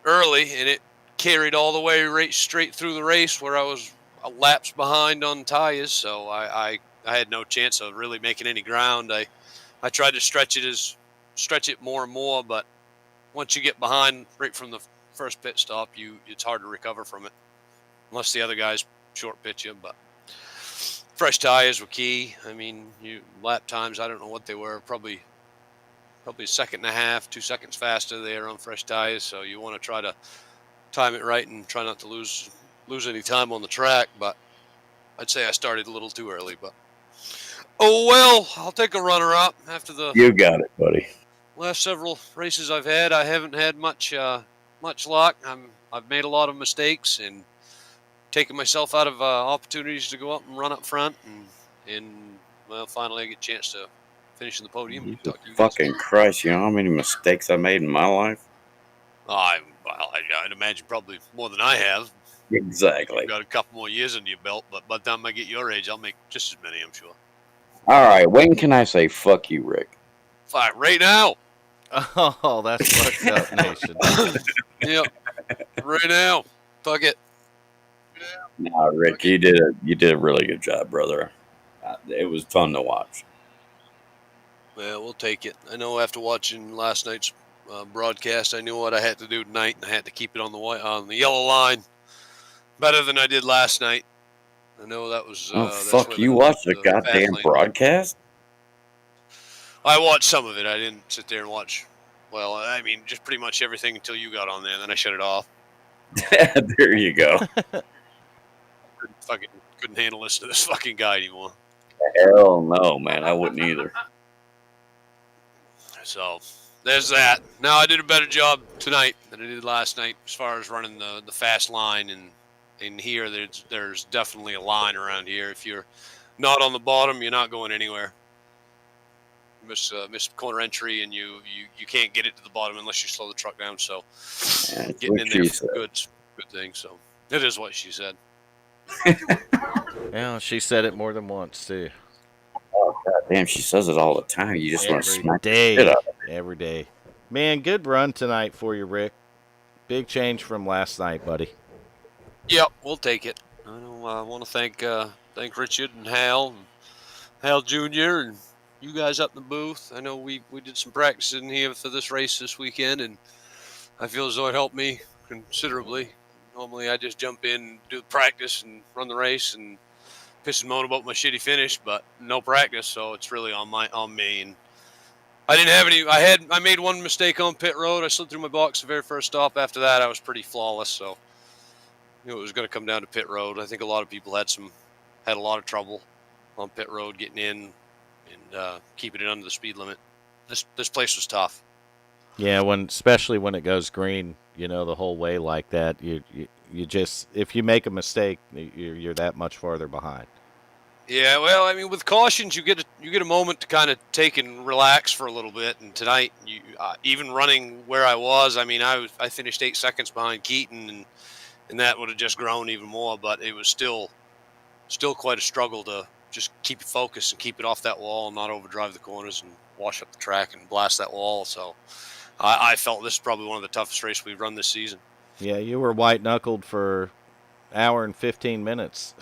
early, and it carried all the way right straight through the race where I was laps behind on tires. So I had no chance of really making any ground. I tried to stretch it more and more, but once you get behind right from the first pit stop, it's hard to recover from it unless the other guys short pitch you. But fresh tires were key. I mean, lap times, I don't know what they were, probably a second and a half, 2 seconds faster there on fresh tires. So you want to try to time it right and try not to lose any time on the track. But I'd say I started a little too early. But oh well, I'll take a runner up after the You got it, buddy. last several races I've had. I haven't had much luck. I've made a lot of mistakes and taken myself out of opportunities to go up and run up front, and well, finally I get a chance to finish in the podium. And talk to you guys. Fucking Christ, you know how many mistakes I made in my life? I'd imagine probably more than I have. Exactly. You've got a couple more years under your belt, but by the time I get your age, I'll make just as many, I'm sure. All right, when can I say fuck you, Rick? Fight right now. Oh, that's fucked up, nation. Yep. Right now. Fuck it. No, Rick, you did a really good job, brother. It was fun to watch. Well, we'll take it. I know after watching last night's broadcast, I knew what I had to do tonight, and I had to keep it on the yellow line better than I did last night. I know that was. Oh that's fuck! where You watched the goddamn lane. broadcast? I watched some of it. I didn't sit there and watch. Well, I mean, just pretty much everything until you got on there. Then I shut it off. There you go. Couldn't handle listening to this fucking guy anymore. Hell no, man. I wouldn't either. So there's that. Now I did a better job tonight than I did last night as far as running the fast line, and in here there's definitely a line around here. If you're not on the bottom, you're not going anywhere. Miss corner entry, and you can't get it to the bottom unless you slow the truck down. So Yeah, getting in there for good thing. So it is what she said. Yeah, she said it more than once too. Oh god damn, she says it all the time. You just want to Every smack day, the shit out of every day. Man, good run tonight for you, Rick. Big change from last night, buddy. Yep, we'll take it. I want to thank Richard and Hal Jr. and you guys up in the booth. I know we did some practice in here for this race this weekend, and I feel as though it helped me considerably. Normally I just jump in, do the practice, and run the race, and piss and moan about my shitty finish, but no practice, so it's really on me. And I didn't have any. I made one mistake on pit road. I slid through my box the very first stop. After that, I was pretty flawless. So I knew it was going to come down to pit road. I think a lot of people had a lot of trouble on pit road getting in and keeping it under the speed limit. This place was tough. Yeah, especially when it goes green, the whole way like that, you just, if you make a mistake, you're that much farther behind. Yeah, well, I mean, with cautions, you get a moment to kind of take and relax for a little bit. And tonight, even running where I was, I mean, I finished 8 seconds behind Keaton, and that would have just grown even more. But it was still quite a struggle to just keep it focused and keep it off that wall and not overdrive the corners and wash up the track and blast that wall. So I felt this is probably one of the toughest races we've run this season. Yeah, you were white knuckled for hour and 15 minutes.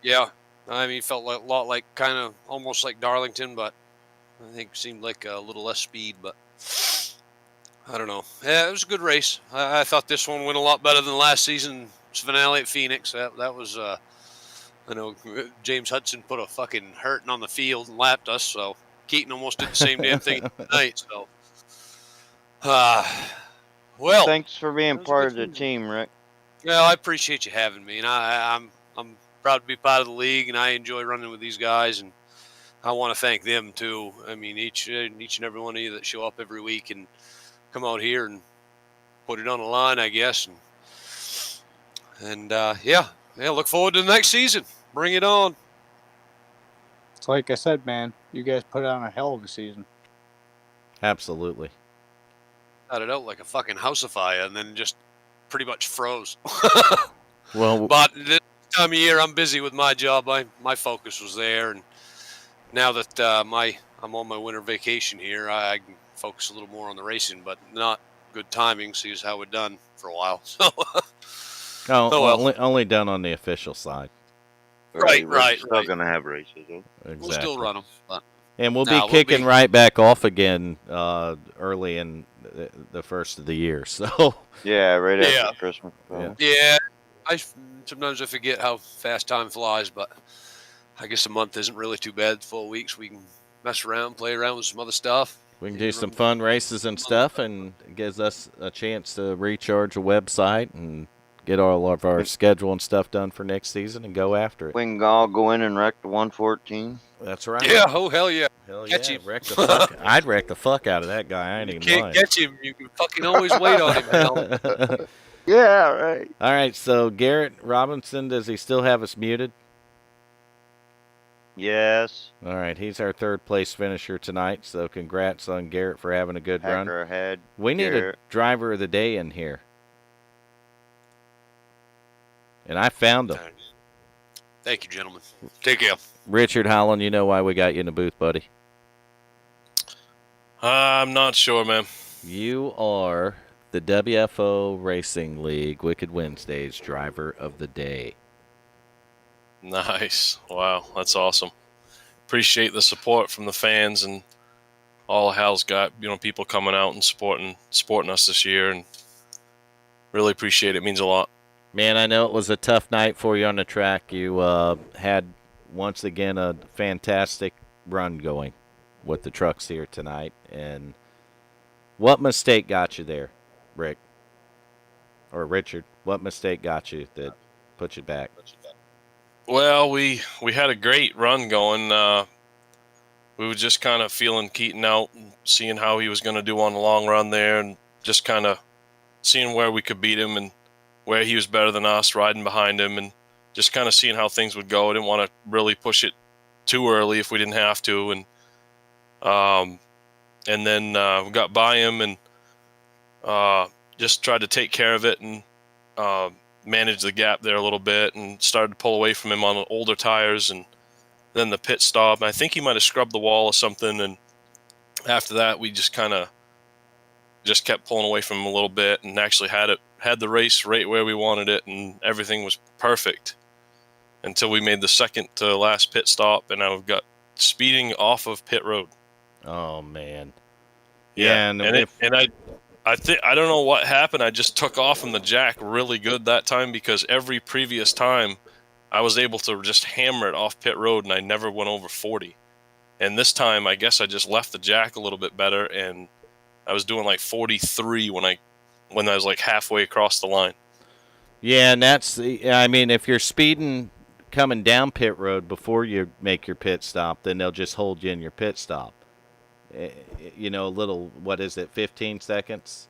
Yeah. I mean, it felt like, a lot like kind of almost like Darlington, but I think seemed like a little less speed. But I don't know. Yeah, it was a good race. I thought this one went a lot better than last season's finale at Phoenix. That was I know James Hudson put a fucking hurting on the field and lapped us. So Keaton almost did the same damn thing tonight. So, well, Thanks for being that was a part good of the season. team, Rick. Well, I appreciate you having me, and I'm proud to be part of the league, and I enjoy running with these guys, and I want to thank them too. I mean, each and every one of you that show up every week and come out here and put it on the line, I guess, and yeah, look forward to the next season. Bring it on. It's like I said, man, you guys put on a hell of a season. Absolutely. Started out like a fucking house of fire, and then just pretty much froze. Well, But this time of year, I'm busy with my job. My focus was there, and now that I'm on my winter vacation here, I can focus a little more on the racing. But not good timing. Sees how we're done for a while. So well. only done on the official side. Right. We're still gonna have races. Though. Exactly. We'll still run them. But And we'll No, be kicking right back off again early in the first of the year. So Yeah, right Yeah. after Christmas. Yeah. yeah, sometimes I forget how fast time flies, but I guess a month isn't really too bad. 4 weeks we can mess around, play around with some other stuff. we can do some fun races and stuff, and it gives us a chance to recharge a website and get all of our schedule and stuff done for next season and go after it. We can all go in and wreck the 114. That's right. Yeah, oh hell yeah. Hell Catch yeah. him. Wreck the fuck. I'd wreck the fuck out of that guy. I ain't You even can't lying. catch him. You can fucking always wait on him. Hell. Yeah, right. All right, so Garrett Robinson, does he still have us muted? Yes. All right, he's our third place finisher tonight, so congrats on Garrett for having a good run. Hacker ahead. We need Garrett. a driver of the day in here. And I found him. Thank you, gentlemen. Take care. Richard Holland, you know why we got you in the booth, buddy. I'm not sure, man. You are the WFO Racing League Wicked Wednesdays driver of the day. Nice. Wow, that's awesome. Appreciate the support from the fans and all Hal's got, people coming out and supporting us this year, and really appreciate it. It means a lot. Man, I know it was a tough night for you on the track. You had, once again, a fantastic run going with the trucks here tonight. And what mistake got you there, Rick? Or Richard, what mistake got you that put you back? Well, we had a great run going. We were just kind of feeling Keaton out and seeing how he was going to do on the long run there, and just kind of seeing where we could beat him and where he was better than us, riding behind him, and just kind of seeing how things would go. I didn't want to really push it too early if we didn't have to, and then we got by him and just tried to take care of it and manage the gap there a little bit, and started to pull away from him on the older tires, and then the pit stop. And I think he might have scrubbed the wall or something, and after that we just kind of just kept pulling away from him a little bit, and actually had the race right where we wanted it, and everything was perfect until we made the second to last pit stop, and I got speeding off of pit road. Oh, man. Yeah, and I don't know what happened. I just took off from the jack really good that time, because every previous time I was able to just hammer it off pit road, and I never went over 40. And this time, I guess I just left the jack a little bit better, and I was doing like 43 when I was like halfway across the line. Yeah, and if you're speeding coming down pit road before you make your pit stop, then they'll just hold you in your pit stop. A little, 15 seconds?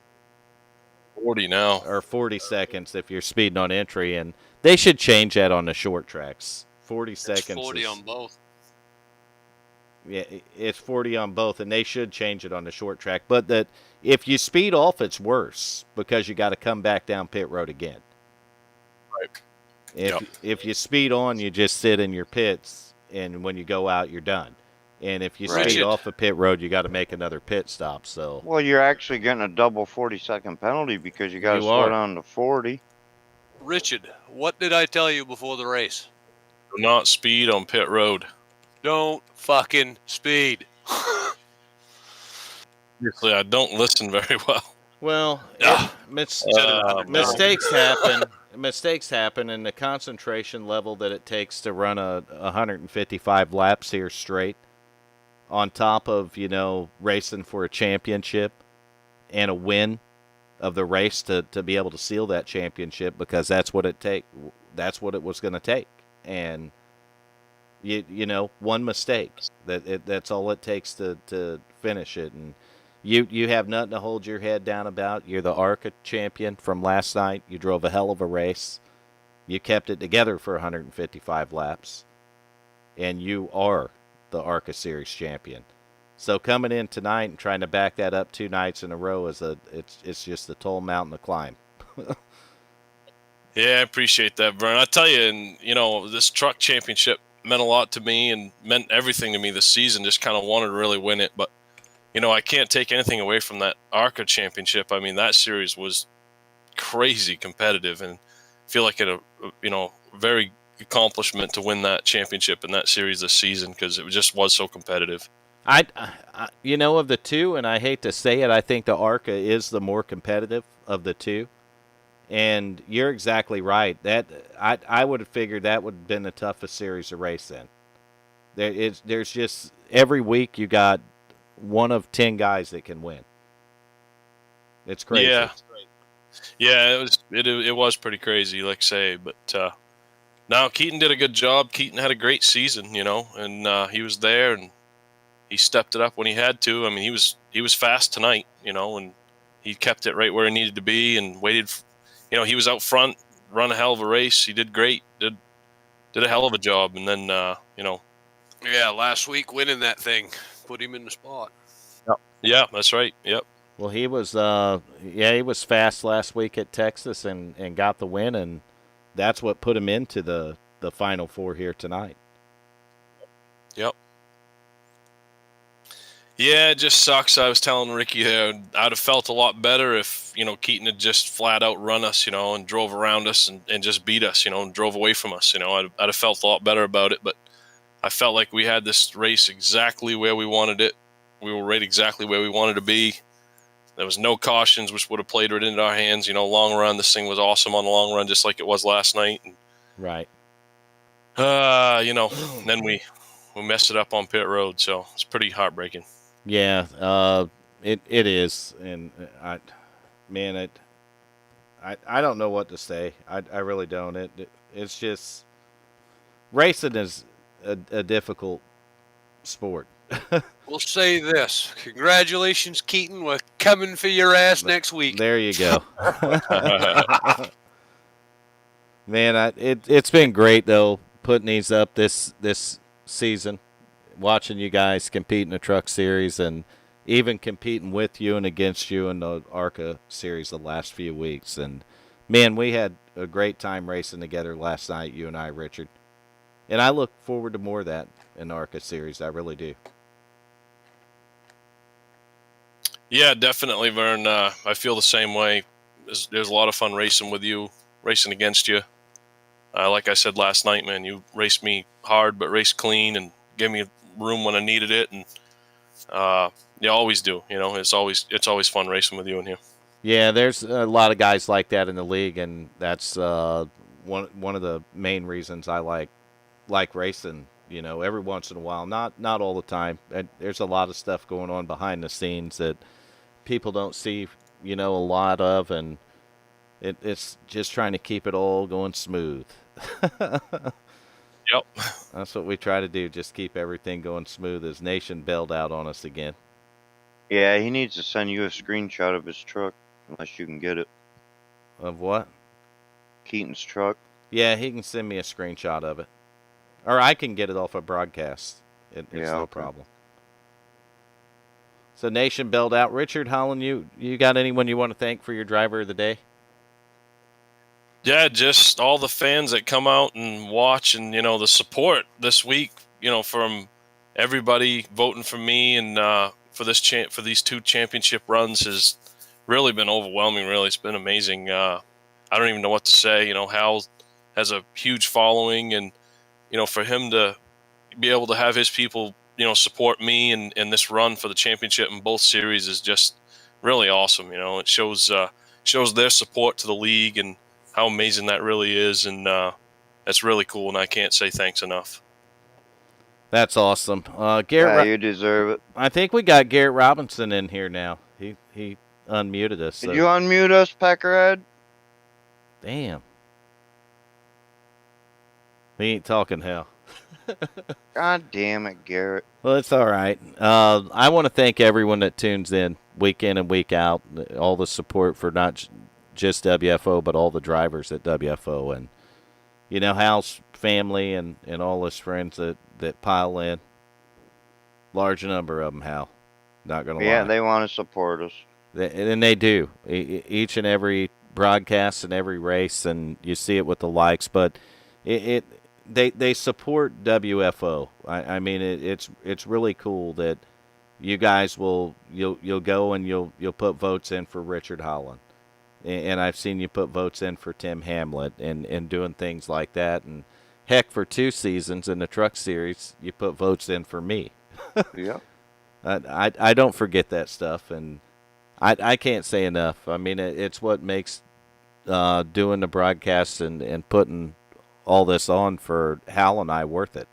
40 now. Or 40 seconds if you're speeding on entry, and they should change that on the short tracks 40 It's seconds. 40 on both. Yeah, it's 40 on both, and they should change it on the short track. But that if you speed off, it's worse because you got to come back down pit road again. Right. If you speed on, you just sit in your pits, and when you go out, you're done. And if you Right. speed off a pit road, you got to make another pit stop. So Well, you're actually getting a double 40-second penalty because you got to You slow are. down to 40. Richard, what did I tell you before the race? Do not speed on pit road. Don't fucking speed. Seriously, I don't listen very well. well, Ah. mistakes happen. Mistakes happen, and the concentration level that it takes to run a 155 laps here straight, on top of racing for a championship and a win of the race to be able to seal that championship, because that's what it was going to take. And one mistake, that's all it takes to finish it. And you have nothing to hold your head down about. You're the ARCA champion from last night. You drove a hell of a race. You kept it together for 155 laps, and you are the ARCA Series champion. So coming in tonight and trying to back that up 2 nights in a row it's just a tall mountain to climb. Yeah, I appreciate that, Vern. I tell you, and this truck championship meant a lot to me and meant everything to me this season. Just kind of wanted to really win it, but I can't take anything away from that ARCA championship. I mean, that series was crazy competitive, and I feel like a very accomplishment to win that championship in that series this season, because it just was so competitive. I of the two, and I hate to say it, I think the ARCA is the more competitive of the two. And you're exactly right. That I would have figured that would have been the toughest series to race in. There's just every week you got one of 10 guys that can win. It's crazy. Yeah, it was pretty crazy, like I say. But now Keaton did a good job. Keaton had a great season, and he was there and he stepped it up when he had to. I mean, he was fast tonight, and he kept it right where he needed to be and waited. He was out front, run a hell of a race. He did great, did a hell of a job. And then, Yeah, last week winning that thing put him in the spot. Yeah, that's right. Yep. Well, he was fast last week at Texas and got the win, and that's what put him into the Final Four here tonight. Yep. Yeah, it just sucks. I was telling Ricky there, I'd have felt a lot better if, Keaton had just flat out run us, and drove around us and just beat us, and drove away from us. I'd have felt a lot better about it, but I felt like we had this race exactly where we wanted it. We were right exactly where we wanted to be. There was no cautions, which would have played right into our hands. Long run, this thing was awesome on the long run, just like it was last night. And, right. Then we messed it up on pit road, so it's pretty heartbreaking. Yeah, it is, and I don't know what to say. I really don't. It's just racing is a difficult sport. We'll say this: congratulations, Keaton. We're coming for your ass next week. There you go. Man, it's been great though putting these up this season, watching you guys compete in the truck series and even competing with you and against you in the ARCA series the last few weeks. And man, we had a great time racing together last night, you and I, Richard. And I look forward to more of that in the ARCA series. I really do. Yeah, definitely, Vern. I feel the same way. There's a lot of fun racing with you, racing against you. Like I said last night, man, you raced me hard but raced clean and gave me room when I needed it, and you always do. It's always fun racing with you in here. Yeah, there's a lot of guys like that in the league, and that's one of the main reasons I like racing. Every once in a while, not all the time. There's a lot of stuff going on behind the scenes that people don't see, a lot of, and it's just trying to keep it all going smooth. Yep. That's what we try to do, just keep everything going smooth as Nation bailed out on us again. Yeah, he needs to send you a screenshot of his truck, unless you can get it. Of what? Keaton's truck. Yeah, he can send me a screenshot of it. or I can get it off a broadcast. It's Yeah, no okay. problem. So Nation bailed out. Richard Holland, you got anyone you want to thank for your driver of the day? Yeah, just all the fans that come out and watch, and the support this week. From everybody voting for me and for these 2 championship runs has really been overwhelming. Really, it's been amazing. I don't even know what to say. Hal has a huge following, and for him to be able to have his people support me and this run for the championship in both series is just really awesome. It shows their support to the league and how amazing that really is, and that's really cool, and I can't say thanks enough. That's awesome. Yeah, Garrett, you deserve it. I think we got Garrett Robinson in here now. He unmuted us. So. Did you unmute us, Peckerhead? Damn. He ain't talking hell. God damn it, Garrett. Well, it's all right. I want to thank everyone that tunes in week in and week out, all the support for not just WFO, but all the drivers at WFO. And, Hal's family and all his friends that pile in. Large number of them, Hal. Not going to lie. Yeah, they want to support us. And they do. Each and every broadcast and every race, and you see it with the likes. But they support WFO. I mean, it's really cool that you guys you'll go and you'll put votes in for Richard Holland, and I've seen you put votes in for Tim Hamlet and doing things like that. And heck, for 2 seasons in the Truck Series, you put votes in for me. Yeah. I don't forget that stuff, and I can't say enough. I mean, it's what makes doing the broadcast and putting all this on for Hal and I worth it.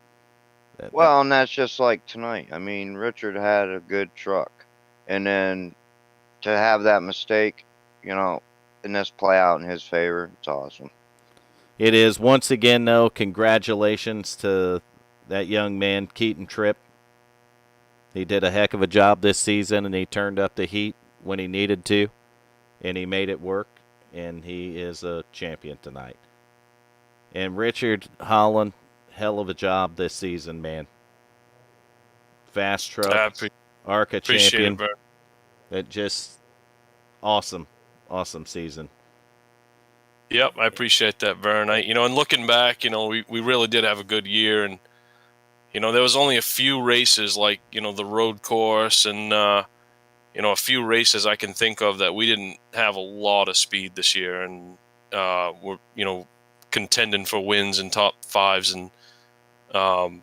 Well, and that's just like tonight. I mean, Richard had a good truck, and then to have that mistake, and this play out in his favor, it's awesome. It is. Once again, though, congratulations to that young man, Keaton Tripp. He did a heck of a job this season, and he turned up the heat when he needed to, and he made it work, and he is a champion tonight. And Richard Holland, hell of a job this season, man. Fast truck, ARCA champion. It just awesome season. Yep, I appreciate that, Vern. And looking back, we really did have a good year, and there was only a few races like the road course and a few races I can think of that we didn't have a lot of speed this year, and we're contending for wins and top 5s, and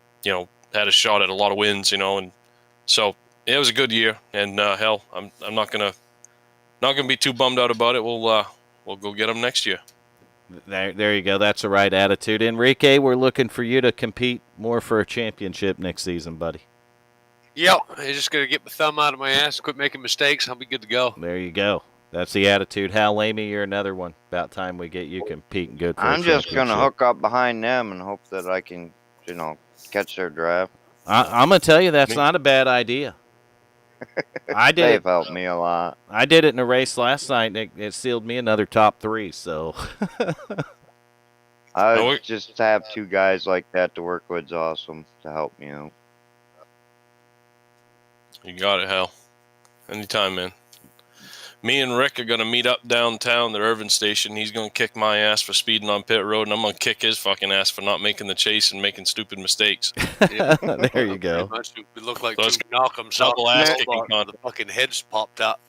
had a shot at a lot of wins, and so it was a good year. And hell, I'm not gonna be too bummed out about it. We'll go get them next year. There you go. That's the right attitude. Enrique, we're looking for you to compete more for a championship next season, buddy. Yep, I'm just going to get my thumb out of my ass, quit making mistakes, I'll be good to go. There you go. That's the attitude. Hal Amy, you're another one. About time we get you competing good for I'm a just going to championship. hook up behind them and hope that I can, catch their drive. I'm going to tell you that's not a bad idea. I did. They've helped me a lot. I did it in a race last night, and it sealed me another top 3, so. I just have 2 guys like that to work with is awesome to help me out. You got it, Hal. Anytime, man. Me and Rick are going to meet up downtown, the Irvin station. He's going to kick my ass for speeding on pit road, and I'm going to kick his fucking ass for not making the chase and making stupid mistakes. There you go. We look like So two Malcolms out double ass kicking the fucking heads popped up.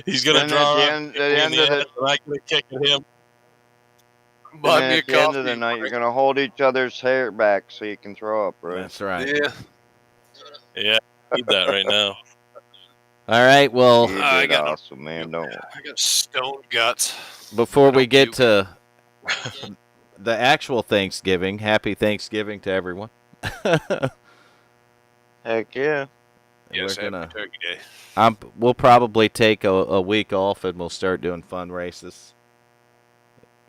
He's going to And draw at the up end- in at the end of the the- ass, and I'm going to kick at him. Buy And me a at the end of coffee, the night, you're Rick. going to hold each other's hair back so you can throw up, right? That's right. Yeah. Yeah, I need that right now. All right, well, You I did got awesome, man. Don't worry. I got stone guts. before we don't get puke. to the actual Thanksgiving, happy Thanksgiving to everyone. Heck yeah. Yes, We're gonna, happy Turkey Day. we'll probably take a week off, and we'll start doing fun races.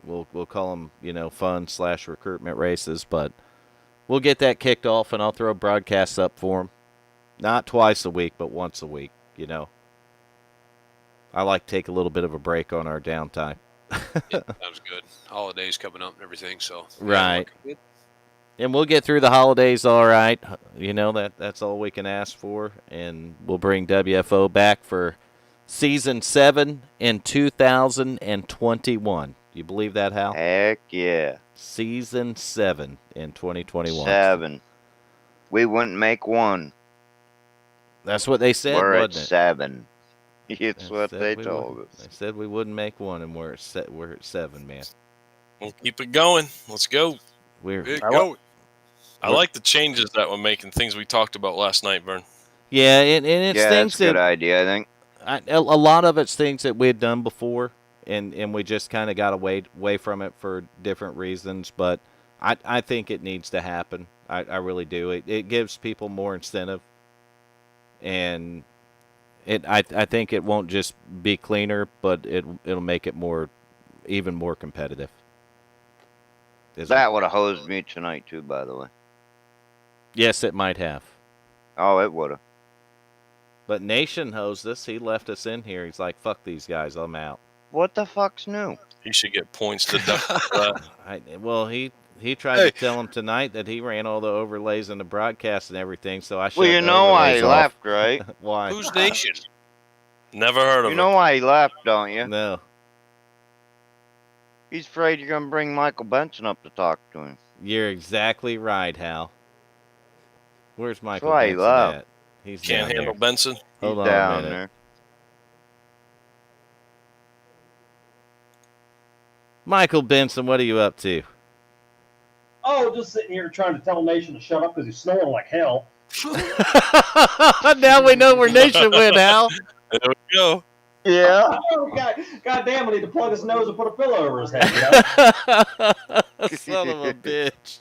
We'll call them, fun/recruitment races, but we'll get that kicked off, and I'll throw broadcasts up for them. Not twice a week, but once a week, I like to take a little bit of a break on our downtime. Yeah, sounds good. Holidays coming up and everything, so. Right. Good. And we'll get through the holidays all right. You know, that's all we can ask for. And we'll bring WFO back for Season 7 in 2021. Do you believe that, Hal? Heck yeah. Season 7 in 2021. 7. We wouldn't make 1. That's what they said, We're at wasn't it? 7. It's what said they we told wouldn't- us. They said we wouldn't make 1, and we're at 7, man. We'll keep it going. Let's go. Get I going. I like the changes that we're making, things we talked about last night, Vern. Yeah, and it's Yeah, things that's a good that idea, I think. a lot of it's things that we had done before, and we just kind of got away from it for different reasons. But I think it needs to happen. I really do. It gives people more incentive, and I think it won't just be cleaner, but it'll make it even more competitive. That would have hosed me tonight, too, by the way. Yes, it might have. Oh, it would have. But Nation hosed us. He left us in here. He's like, "Fuck these guys. I'm out." What the fuck's new? You should get points to duck that. Well, he tried to tell him tonight that he ran all the overlays in the broadcast and everything, so I shut Well, you the know why overlays he off. left, right? Why? Who's Nation? Never heard of You it. know why he left, don't you? No. He's afraid you're going to bring Michael Benson up to talk to him. You're exactly right, Hal. Where's Michael why he Benson left. at? He's Can't down handle there. Benson. Hold He's on a down minute. there. Michael Benson, what are you up to? Oh, just sitting here trying to tell Nation to shut up because he's snoring like hell. Now we know where Nation went, Hal. There we go. Yeah. Oh, God damn, I need to plug his nose and put a pillow over his head. You Son of a bitch.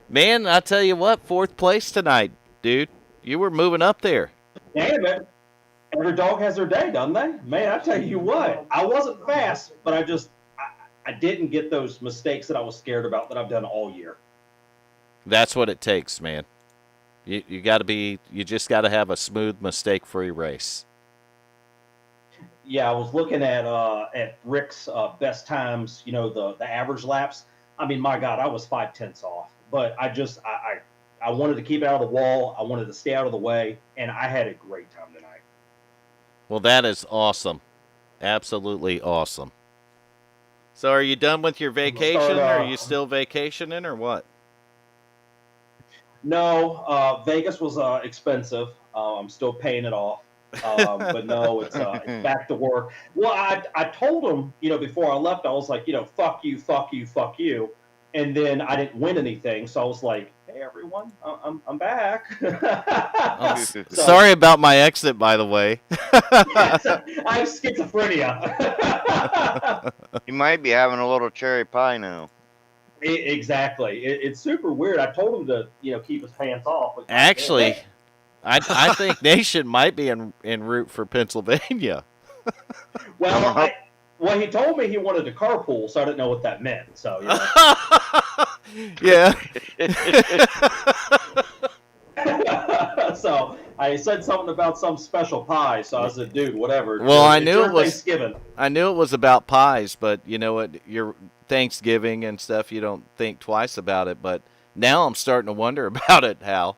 Man, I tell you what, 4th place tonight, dude. You were moving up there. Damn it. Every dog has their day, doesn't they? Man, I tell you what, I wasn't fast, but I didn't get those mistakes that I was scared about that I've done all year. That's what it takes, man. You just got to have a smooth, mistake-free race. Yeah, I was looking at Rick's best times, you know, the average laps. I mean, my God, I was 5/10 off. But I wanted to keep it out of the wall. I wanted to stay out of the way, and I had a great time tonight. Well, that is awesome. Absolutely awesome. So are you done with your vacation, or are you still vacationing, or what? No, Vegas was expensive. I'm still paying it off. But no, it's back to work. Well, I told him, you know, before I left, I was like, you know, fuck you, fuck you, fuck you. And then I didn't win anything, so I was like, "Hey, everyone, I'm back." So- Sorry about my exit, by the way. I have schizophrenia. You might be having a little cherry pie now. Exactly. It's super weird. I told him to, you know, keep his pants off. But Actually, I think Nation might be en route for Pennsylvania. Well, he told me he wanted to carpool, so I didn't know what that meant. So, you know. Yeah. So I said something about some special pie. So I said, "Dude, whatever." Well, I It's knew your it was Thanksgiving. I knew it was about pies, but you know what? Your Thanksgiving and stuff, you don't think twice about it. But now I'm starting to wonder about it, Hal.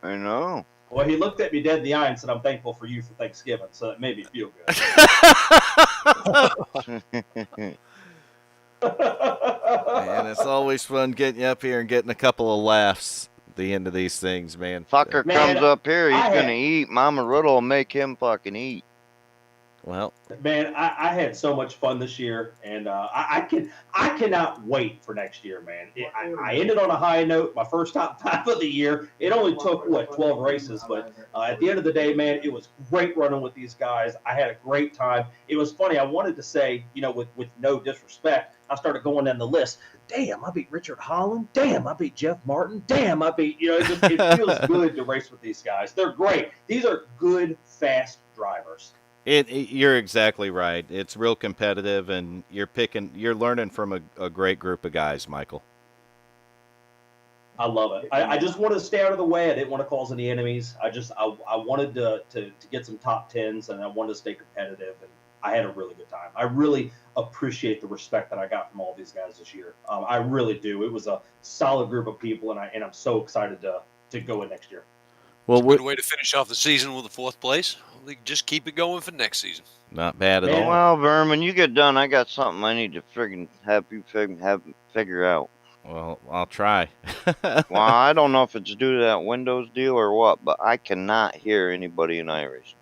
I know. Well, he looked at me dead in the eye and said, "I'm thankful for you for Thanksgiving." So that made me feel good. Man, it's always fun getting you up here and getting a couple of laughs at the end of these things, man. Fucker Man, comes up here, he's I going had- to eat. Mama Riddle will make him fucking eat. Well, Man, I had so much fun this year, and I cannot wait for next year, man. I ended on a high note. My first top 5 of the year. It only took 12 races, but at the end of the day, man, it was great running with these guys. I had a great time. It was funny. I wanted to say, you know, with no disrespect, I started going down the list. Damn, I beat Richard Holland. Damn, I beat Jeff Martin. Damn, I beat, you know, it feels good to race with these guys. They're great. These are good, fast drivers. you're exactly right. It's real competitive, and you're learning from a great group of guys, Michael. I love it. I just wanted to stay out of the way. I didn't want to cause any enemies. I wanted to get some top 10s, and I wanted to stay competitive. And I had a really good time. I really appreciate the respect that I got from all these guys this year. I really do. It was a solid group of people, and I'm so excited to go in next year. Well, It's a good way to finish off the season with a 4th place. We can just keep it going for next season. not bad at Man. all. Well, Vern, when you get done, I got something I need to friggin' have you figure out. Well, I'll try. Well, I don't know if it's due to that Windows deal or what, but I cannot hear anybody in iRacing.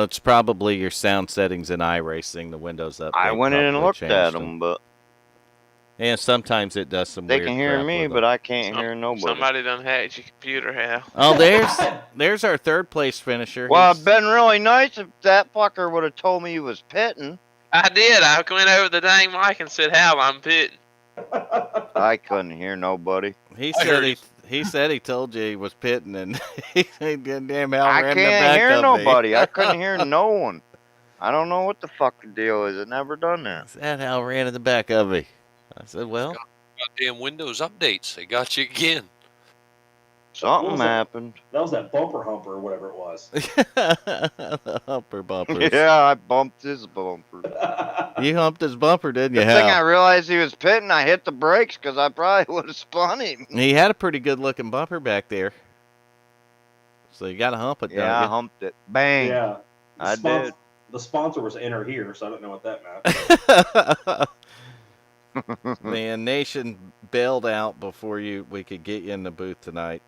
It's probably your sound settings in iRacing, the Windows update. I went in and probably looked at changed them, but and sometimes it does some they weird can hear crap me, with but them. I can't hear nobody. Somebody done hacked your computer, Hal. Oh, there's our 3rd place finisher. Well, He's- it'd been really nice if that fucker would have told me he was pitting. I did. I went over the dang mic and said, Hal, I'm pitting. I couldn't hear nobody. he I said heard he said he told you he was pitting, and he damn Hal I ran the can't back hear of nobody. me. I couldn't hear no one. I don't know what the fuck the deal is. I've never done that. That Hal ran in the back of me. I said, well, Goddamn Windows updates. They got you again. Something was that? happened. That was that bumper humper or whatever it was. the humper bumpers. Yeah, I bumped his bumper. You humped his bumper, didn't you, The thing I Hal? realized he was pitting, I hit the brakes because I probably would have spun him. He had a pretty good looking bumper back there. So you got to hump it, Yeah, I don't humped it. Bang. Yeah. The I spons- did. The sponsor was enter here, so I don't know what that meant. you? Man, Nation bailed out before we could get you in the booth tonight.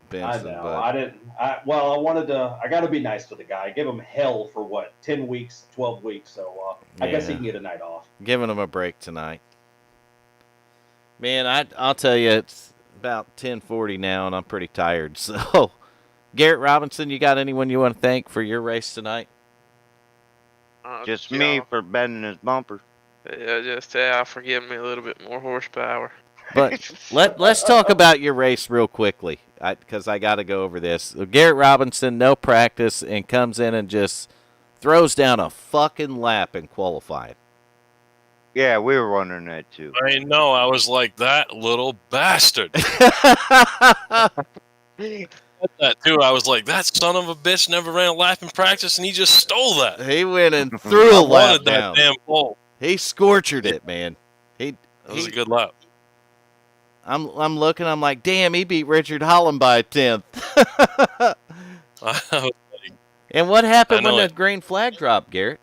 Benson, I know. but I didn't. I wanted to. I got to be nice to the guy. I give him hell for what, 10 weeks, 12 weeks. So I guess he Yeah. can get a night off. giving him a break tonight. Man, I'll tell you, it's about 10:40 now, and I'm pretty tired. So, Garrett Robinson, you got anyone you want to thank for your race tonight? Just you me know, for bending his bumper. Yeah, just Hal for giving me a little bit more horsepower. But let's talk about your race real quickly, because I got to go over this. Garrett Robinson, no practice, and comes in and just throws down a fucking lap in qualifying. Yeah, we were wondering that too. I know. I was like, that little bastard. That too. I was like, that son of a bitch never ran a lap in practice, and he just stole that. He went and threw a I lap wanted that down. damn pole. He scorchered it, man. That was a good lap. I'm looking. I'm like, damn, he beat Richard Holland by a tenth. I was like, And what happened I know when it. the green flag dropped, Garrett?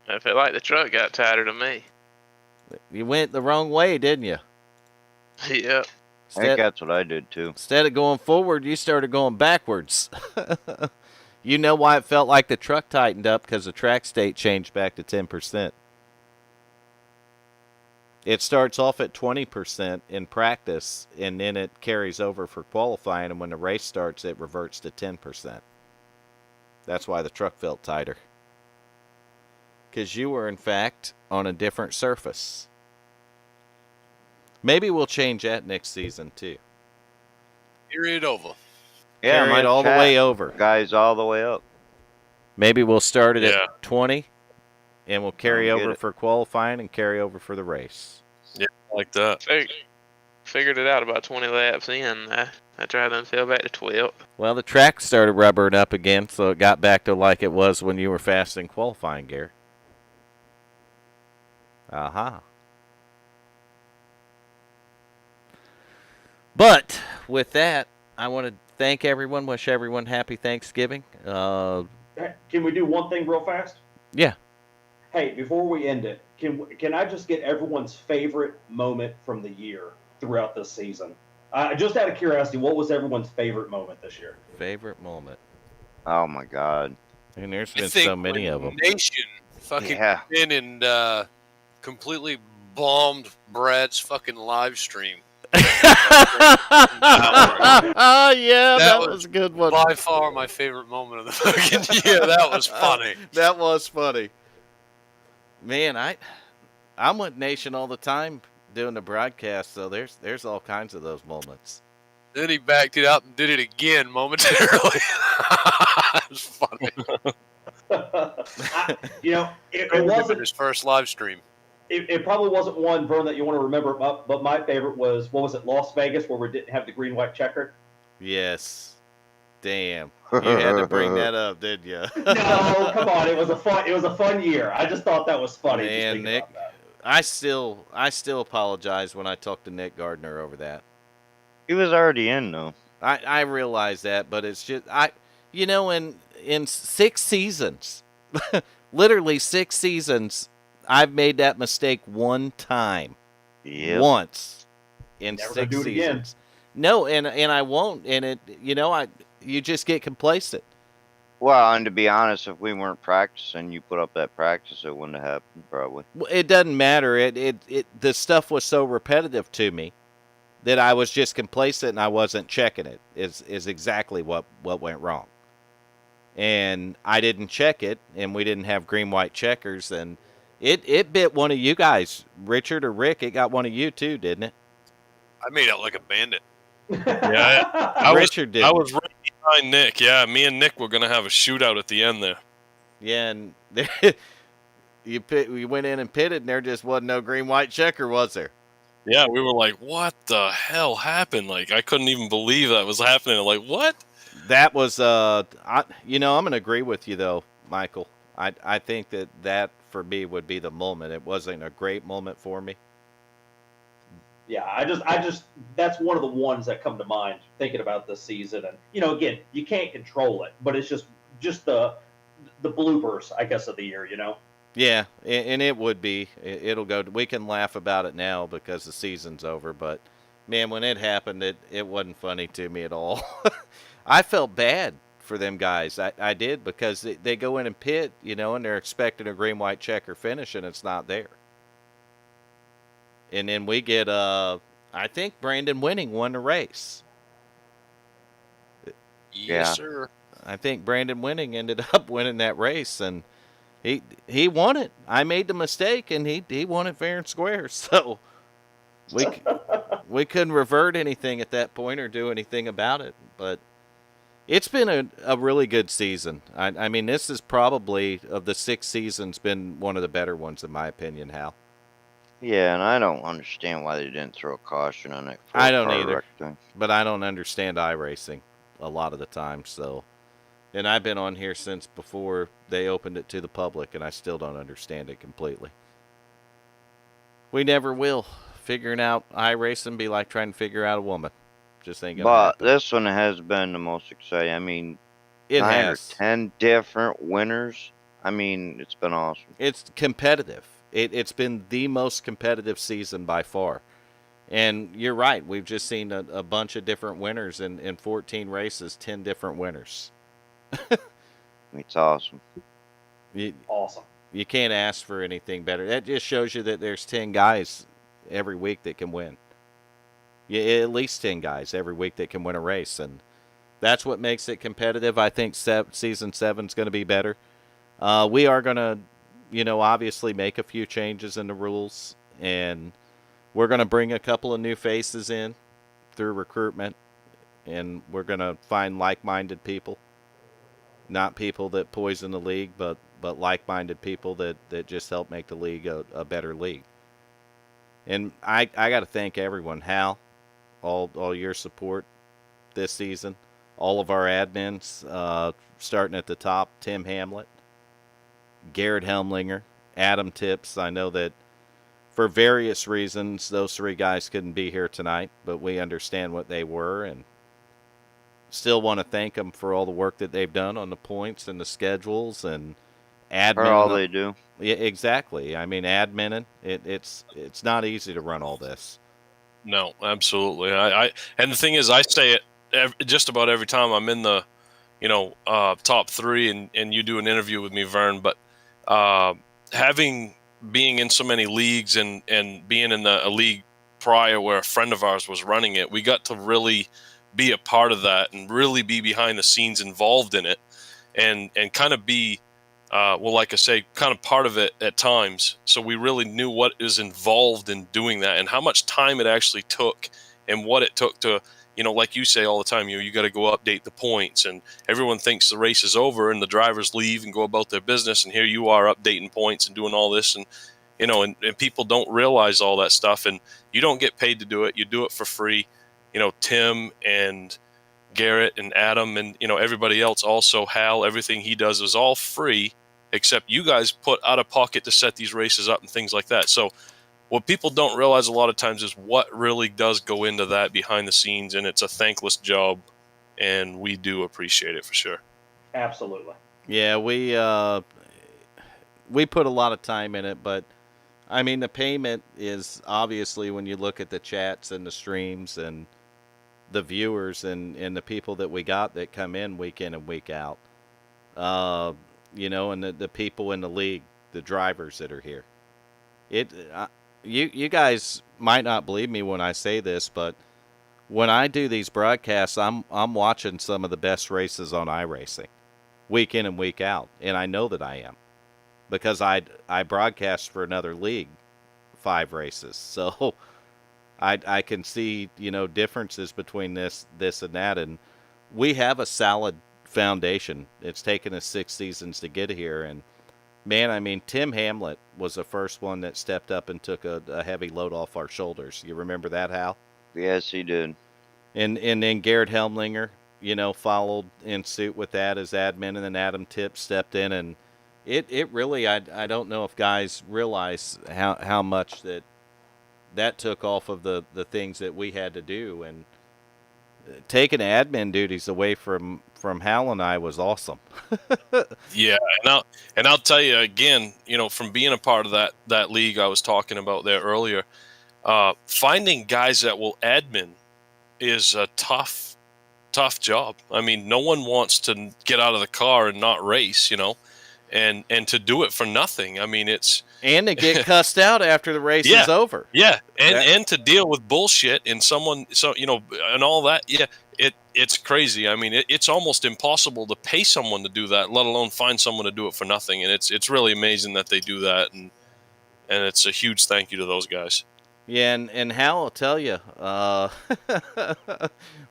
I felt like the truck got tighter to me. You went the wrong way, didn't you? Yep. I think that's what I did too. Instead of going forward, you started going backwards. You know why it felt like the truck tightened up? Because the track state changed back to 10%. It starts off at 20% in practice, and then it carries over for qualifying, and when the race starts, it reverts to 10%. That's why the truck felt tighter. Because you were, in fact, on a different surface. Maybe we'll change that next season, too. Period over. Yeah, Carry my it all the chat way over. Guys, all the way up. Maybe we'll start it Yeah. at 20, and we'll carry I'll get over it. for qualifying and carry over for the race. like that. Figured it out about 20 laps in. I tried to fell back to 12. Well, the track started rubbering up again, so it got back to like it was when you were fast in qualifying, Garrett. Aha. But with that, I want to thank everyone, wish everyone happy Thanksgiving. Can we do one thing real fast? Yeah. Hey, before we end it, can I just get everyone's favorite moment from the year throughout this season? Just out of curiosity, what was everyone's favorite moment this year? Favorite moment. Oh my God. And there's I been think so many when of them. Nation fucking Yeah. in and completely bombed Brad's fucking live stream. Oh, yeah, that was was a good one. By far my favorite moment of the fucking year. That was funny. That was funny. Man, I'm with Nation all the time doing the broadcast, so there's all kinds of those moments. Then he backed it up and did it again momentarily. It was funny. It wasn't. His first live stream. It probably wasn't one, Vern, that you want to remember, but my favorite was, what was it, Las Vegas, where we didn't have the green-white checkered? Yes. Damn. You had to bring that up, didn't you? No, come on. It was a fun year. I just thought that was funny. just Man, thinking Nick, about that. I still apologize when I talked to Nick Gardner over that. He was already in though. I realize that, but it's just in 6 seasons, literally 6 seasons, I've made that mistake one time. Yep. Once in Never 6 gonna do it again. seasons. No, and I won't. And it, you just get complacent. Well, and to be honest, if we weren't practicing, you put up that practice, it wouldn't have happened probably. It doesn't matter. The stuff was so repetitive to me that I was just complacent and I wasn't checking it. Is exactly what went wrong. And I didn't check it, and we didn't have green white checkers, and it bit one of you guys, Richard or Rick. It got one of you too, didn't it? I made out like a bandit. Yeah, Richard did. I was right behind Nick. Yeah, me and Nick were gonna have a shootout at the end there. Yeah, and you went in and pitted, and there just wasn't no green white checker, was there? Yeah, we were like, "What the hell happened?" Like, I couldn't even believe that was happening. Like, what? That was I'm gonna agree with you though, Michael. I think that for me would be the moment. It wasn't a great moment for me. Yeah, I just that's one of the ones that come to mind thinking about this season. And again, you can't control it, but it's just the bloopers, I guess, of the year. Yeah, and it would be. It'll go. We can laugh about it now because the season's over. But man, when it happened, it wasn't funny to me at all. I felt bad for them guys. I did, because they go in and pit, and they're expecting a green white checker finish, and it's not there. And then we get I think Brandon Winning won the race. Yes, Yeah. sir. I think Brandon Winning ended up winning that race, and he won it. I made the mistake, and he won it fair and square. So we couldn't revert anything at that point or do anything about it. But it's been a really good season. I mean, this is probably, of the 6 seasons, been one of the better ones in my opinion, Hal. Yeah, and I don't understand why they didn't throw a caution on it. I don't car either. wreck thing. But I don't understand iRacing a lot of the time. So, and I've been on here since before they opened it to the public, and I still don't understand it completely. We never will. Figuring out iRacing be like trying to figure out a woman. Just ain't gonna But happen. this one has been the most exciting. I mean, It 9 has. or 10 different winners. I mean, it's been awesome. It's competitive. It's been the most competitive season by far. And you're right. We've just seen a bunch of different winners in 14 races, 10 different winners. It's awesome. Awesome. You can't ask for anything better. That just shows you that there's 10 guys every week that can win. Yeah, at least 10 guys every week that can win a race. And that's what makes it competitive. I think season 7 is going to be better. We are going to, obviously make a few changes in the rules. And we're going to bring a couple of new faces in through recruitment. And we're going to find like-minded people. Not people that poison the league, but like-minded people that just help make the league a better league. And I got to thank everyone. Hal, all your support this season. All of our admins, starting at the top, Tim Hamlet, Garrett Helmlinger, Adam Tips. I know that for various reasons, those 3 guys couldn't be here tonight, but we understand what they were, and still want to thank them for all the work that they've done on the points and the schedules and admin. For all they do. Yeah, exactly. I mean, adminning, it's not easy to run all this. No, absolutely. And the thing is, I say it just about every time I'm in the, top 3, and you do an interview with me, Vern. But being in so many leagues and being in a league prior where a friend of ours was running it, we got to really be a part of that and really be behind the scenes involved in it, and kind of be, like I say, kind of part of it at times. So we really knew what is involved in doing that and how much time it actually took and what it took to, like you say all the time, you got to go update the points, and everyone thinks the race is over and the drivers leave and go about their business. And here you are updating points and doing all this. And, and people don't realize all that stuff, and you don't get paid to do it. You do it for free. Tim and Garrett and Adam and everybody else, also Hal, everything he does is all free, except you guys put out of pocket to set these races up and things like that. So what people don't realize a lot of times is what really does go into that behind the scenes, and it's a thankless job, and we do appreciate it for sure. Absolutely. Yeah, we put a lot of time in it, but I mean the payment is obviously when you look at the chats and the streams and the viewers and the people that we got that come in week in and week out, and the people in the league, the drivers that are here. You guys might not believe me when I say this, but when I do these broadcasts, I'm watching some of the best races on iRacing, week in and week out, and I know that I am, because I broadcast for another league 5 races, so I can see differences between this and that, and we have a solid foundation. It's taken us 6 seasons to get here, and man, I mean Tim Hamlet was the first one that stepped up and took a heavy load off our shoulders. You remember that, Hal? Yes, he did. And then Garrett Helmlinger, followed in suit with that as admin, and then Adam Tipp stepped in, and it really, I don't know if guys realize how much that took off of the things that we had to do, and taking admin duties away from Hal and I was awesome. Yeah, and I'll tell you again, from being a part of that league I was talking about there earlier, finding guys that will admin is a tough job. I mean, no one wants to get out of the car and not race, and to do it for nothing. I mean, it's and to get cussed out after the race is over. Yeah, and to deal with bullshit and and all that. Yeah, it's crazy. I mean, it's almost impossible to pay someone to do that, let alone find someone to do it for nothing. And it's really amazing that they do that, and it's a huge thank you to those guys. Yeah, and Hal will tell you,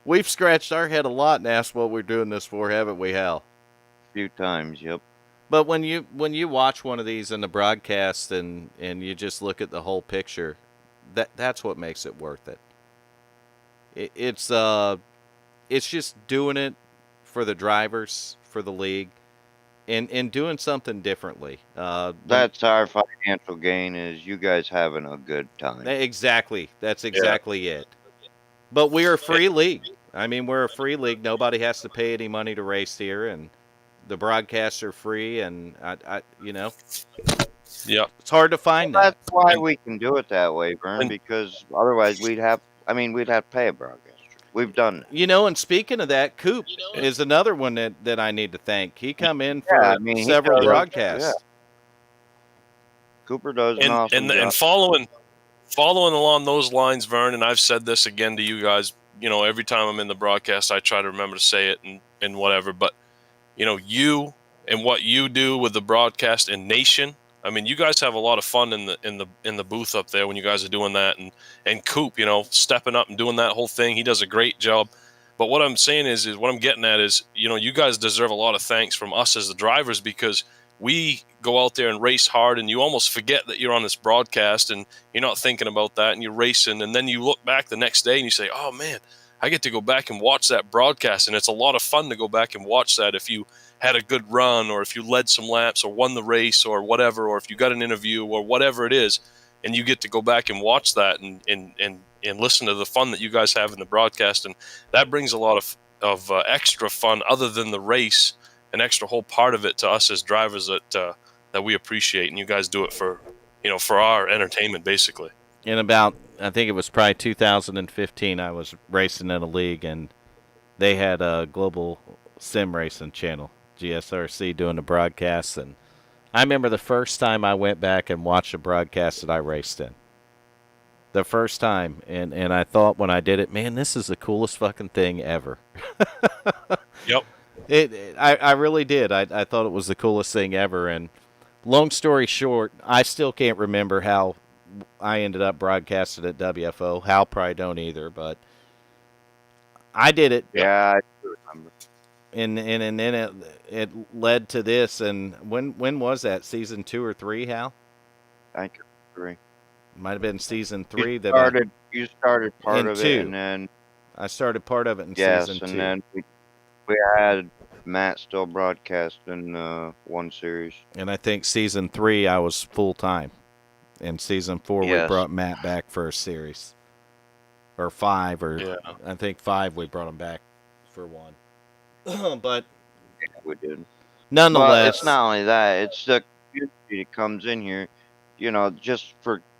we've scratched our head a lot and asked what we're doing this for, haven't we, Hal? A few times, yep. But when you watch one of these in the broadcast and you just look at the whole picture, that's what makes it worth it. It's just doing it for the drivers, for the league, and doing something differently. That's our financial gain, is you guys having a good time. Exactly. That's exactly it. But we're a free league. I mean, we're a free league. Nobody has to pay any money to race here, and the broadcasts are free, and yeah, it's hard to find that. That's why we can do it that way, Vern, because otherwise we'd have to pay a broadcaster. We've done it. And speaking of that, Coop is another one that I need to thank. He come in for several broadcasts. Yeah. Cooper does an awesome job. And following along those lines, Vern, and I've said this again to you guys, every time I'm in the broadcast, I try to remember to say it and whatever, but you and what you do with the broadcast and Nation. I mean, you guys have a lot of fun in the booth up there when you guys are doing that, and Coop, stepping up and doing that whole thing. He does a great job. But what I'm saying is what I'm getting at is, you guys deserve a lot of thanks from us as the drivers, because we go out there and race hard, and you almost forget that you're on this broadcast and you're not thinking about that, and you're racing, and then you look back the next day and you say, oh man, I get to go back and watch that broadcast, and it's a lot of fun to go back and watch that if you had a good run, or if you led some laps or won the race or whatever, or if you got an interview or whatever it is, and you get to go back and watch that and listen to the fun that you guys have in the broadcast. And that brings a lot of extra fun other than the race, an extra whole part of it to us as drivers that we appreciate. And you guys do it for our entertainment, basically. In about, I think it was probably 2015, I was racing in a league, and they had a global sim racing channel, GSRC, doing the broadcasts. And I remember the first time I went back and watched a broadcast that I raced in. The first time. And I thought when I did it, man, this is the coolest fucking thing ever. Yep. I really did. I thought it was the coolest thing ever. And long story short, I still can't remember how I ended up broadcasting at WFO. Hal probably don't either, but I did it. Yeah, I do remember. And then it led to this. And when was that? Season 2 or 3, Hal? I think 3. Might have been season 3. You started part of it, and then I started part of it in Yes, season and 2. then we had Matt still broadcasting one series. And I think season 3 I was full time. In season 4 we Yes. brought Matt back for a series. Or 5, or Yeah. I think 5 we brought him back for one. But Yeah, we did. But nonetheless, it's not only that; it's the community that comes in here, just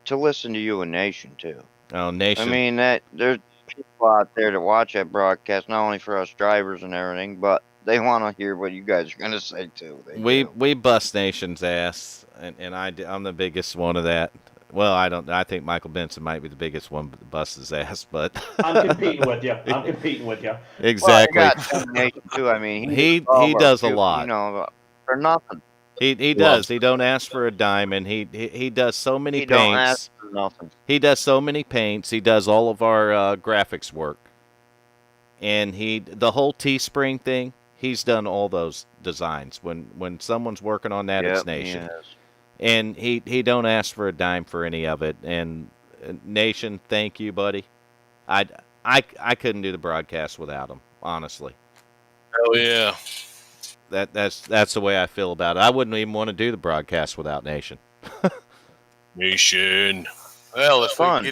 to listen to you and Nation too. oh I Nation, mean that there's people out there that watch that broadcast, not only for us drivers and everything, but they want to hear what you guys are gonna say too. They do. we bust Nation's ass, and I'm the biggest one of that. Well, I think Michael Benson might be the biggest one that busts his ass, but I'm competing with you. I'm competing with you. Well, exactly. you got Tony Nation too. I mean, He does does a lot. for nothing. He Loves does. He don't ask for a dime, and he does so many He don't ask paints. for nothing. He does so many paints. He does all of our graphics work, and the whole Teespring thing. He's done all those designs. When someone's working on that, it's Yep, Nation. yes. And he don't ask for a dime for any of it. And Nation, thank you, buddy. I couldn't do the broadcast without him, honestly. Hell yeah. That's the way I feel about it. I wouldn't even want to do the broadcast without Nation. Nation. Well, if we Fun.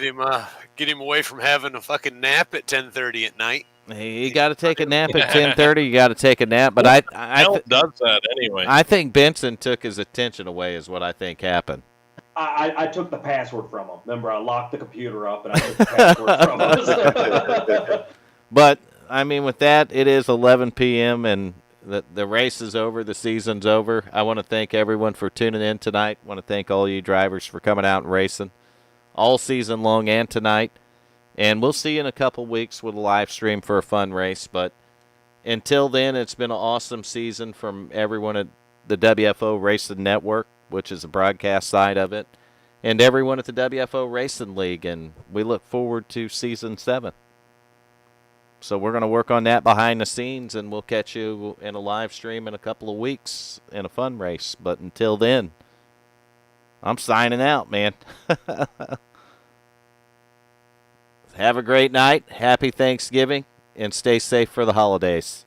get him away from having a fucking nap at 10:30 at night. You got to take a nap at 10:30. You got to take a nap. But Hell does that anyway. I think Benson took his attention away, is what I think happened. I took the password from him. Remember, I locked the computer up and I took the password from him. But I mean, with that, it is 11 p.m. and the race is over. The season's over. I want to thank everyone for tuning in tonight. I want to thank all you drivers for coming out and racing all season long and tonight. And we'll see you in a couple weeks with a live stream for a fun race. But until then, it's been an awesome season from everyone at the WFO Racing Network, which is the broadcast side of it, and everyone at the WFO Racing League. And we look forward to season 7. So we're going to work on that behind the scenes, and we'll catch you in a live stream in a couple of weeks in a fun race. But until then, I'm signing out, man. Have a great night. Happy Thanksgiving, and stay safe for the holidays.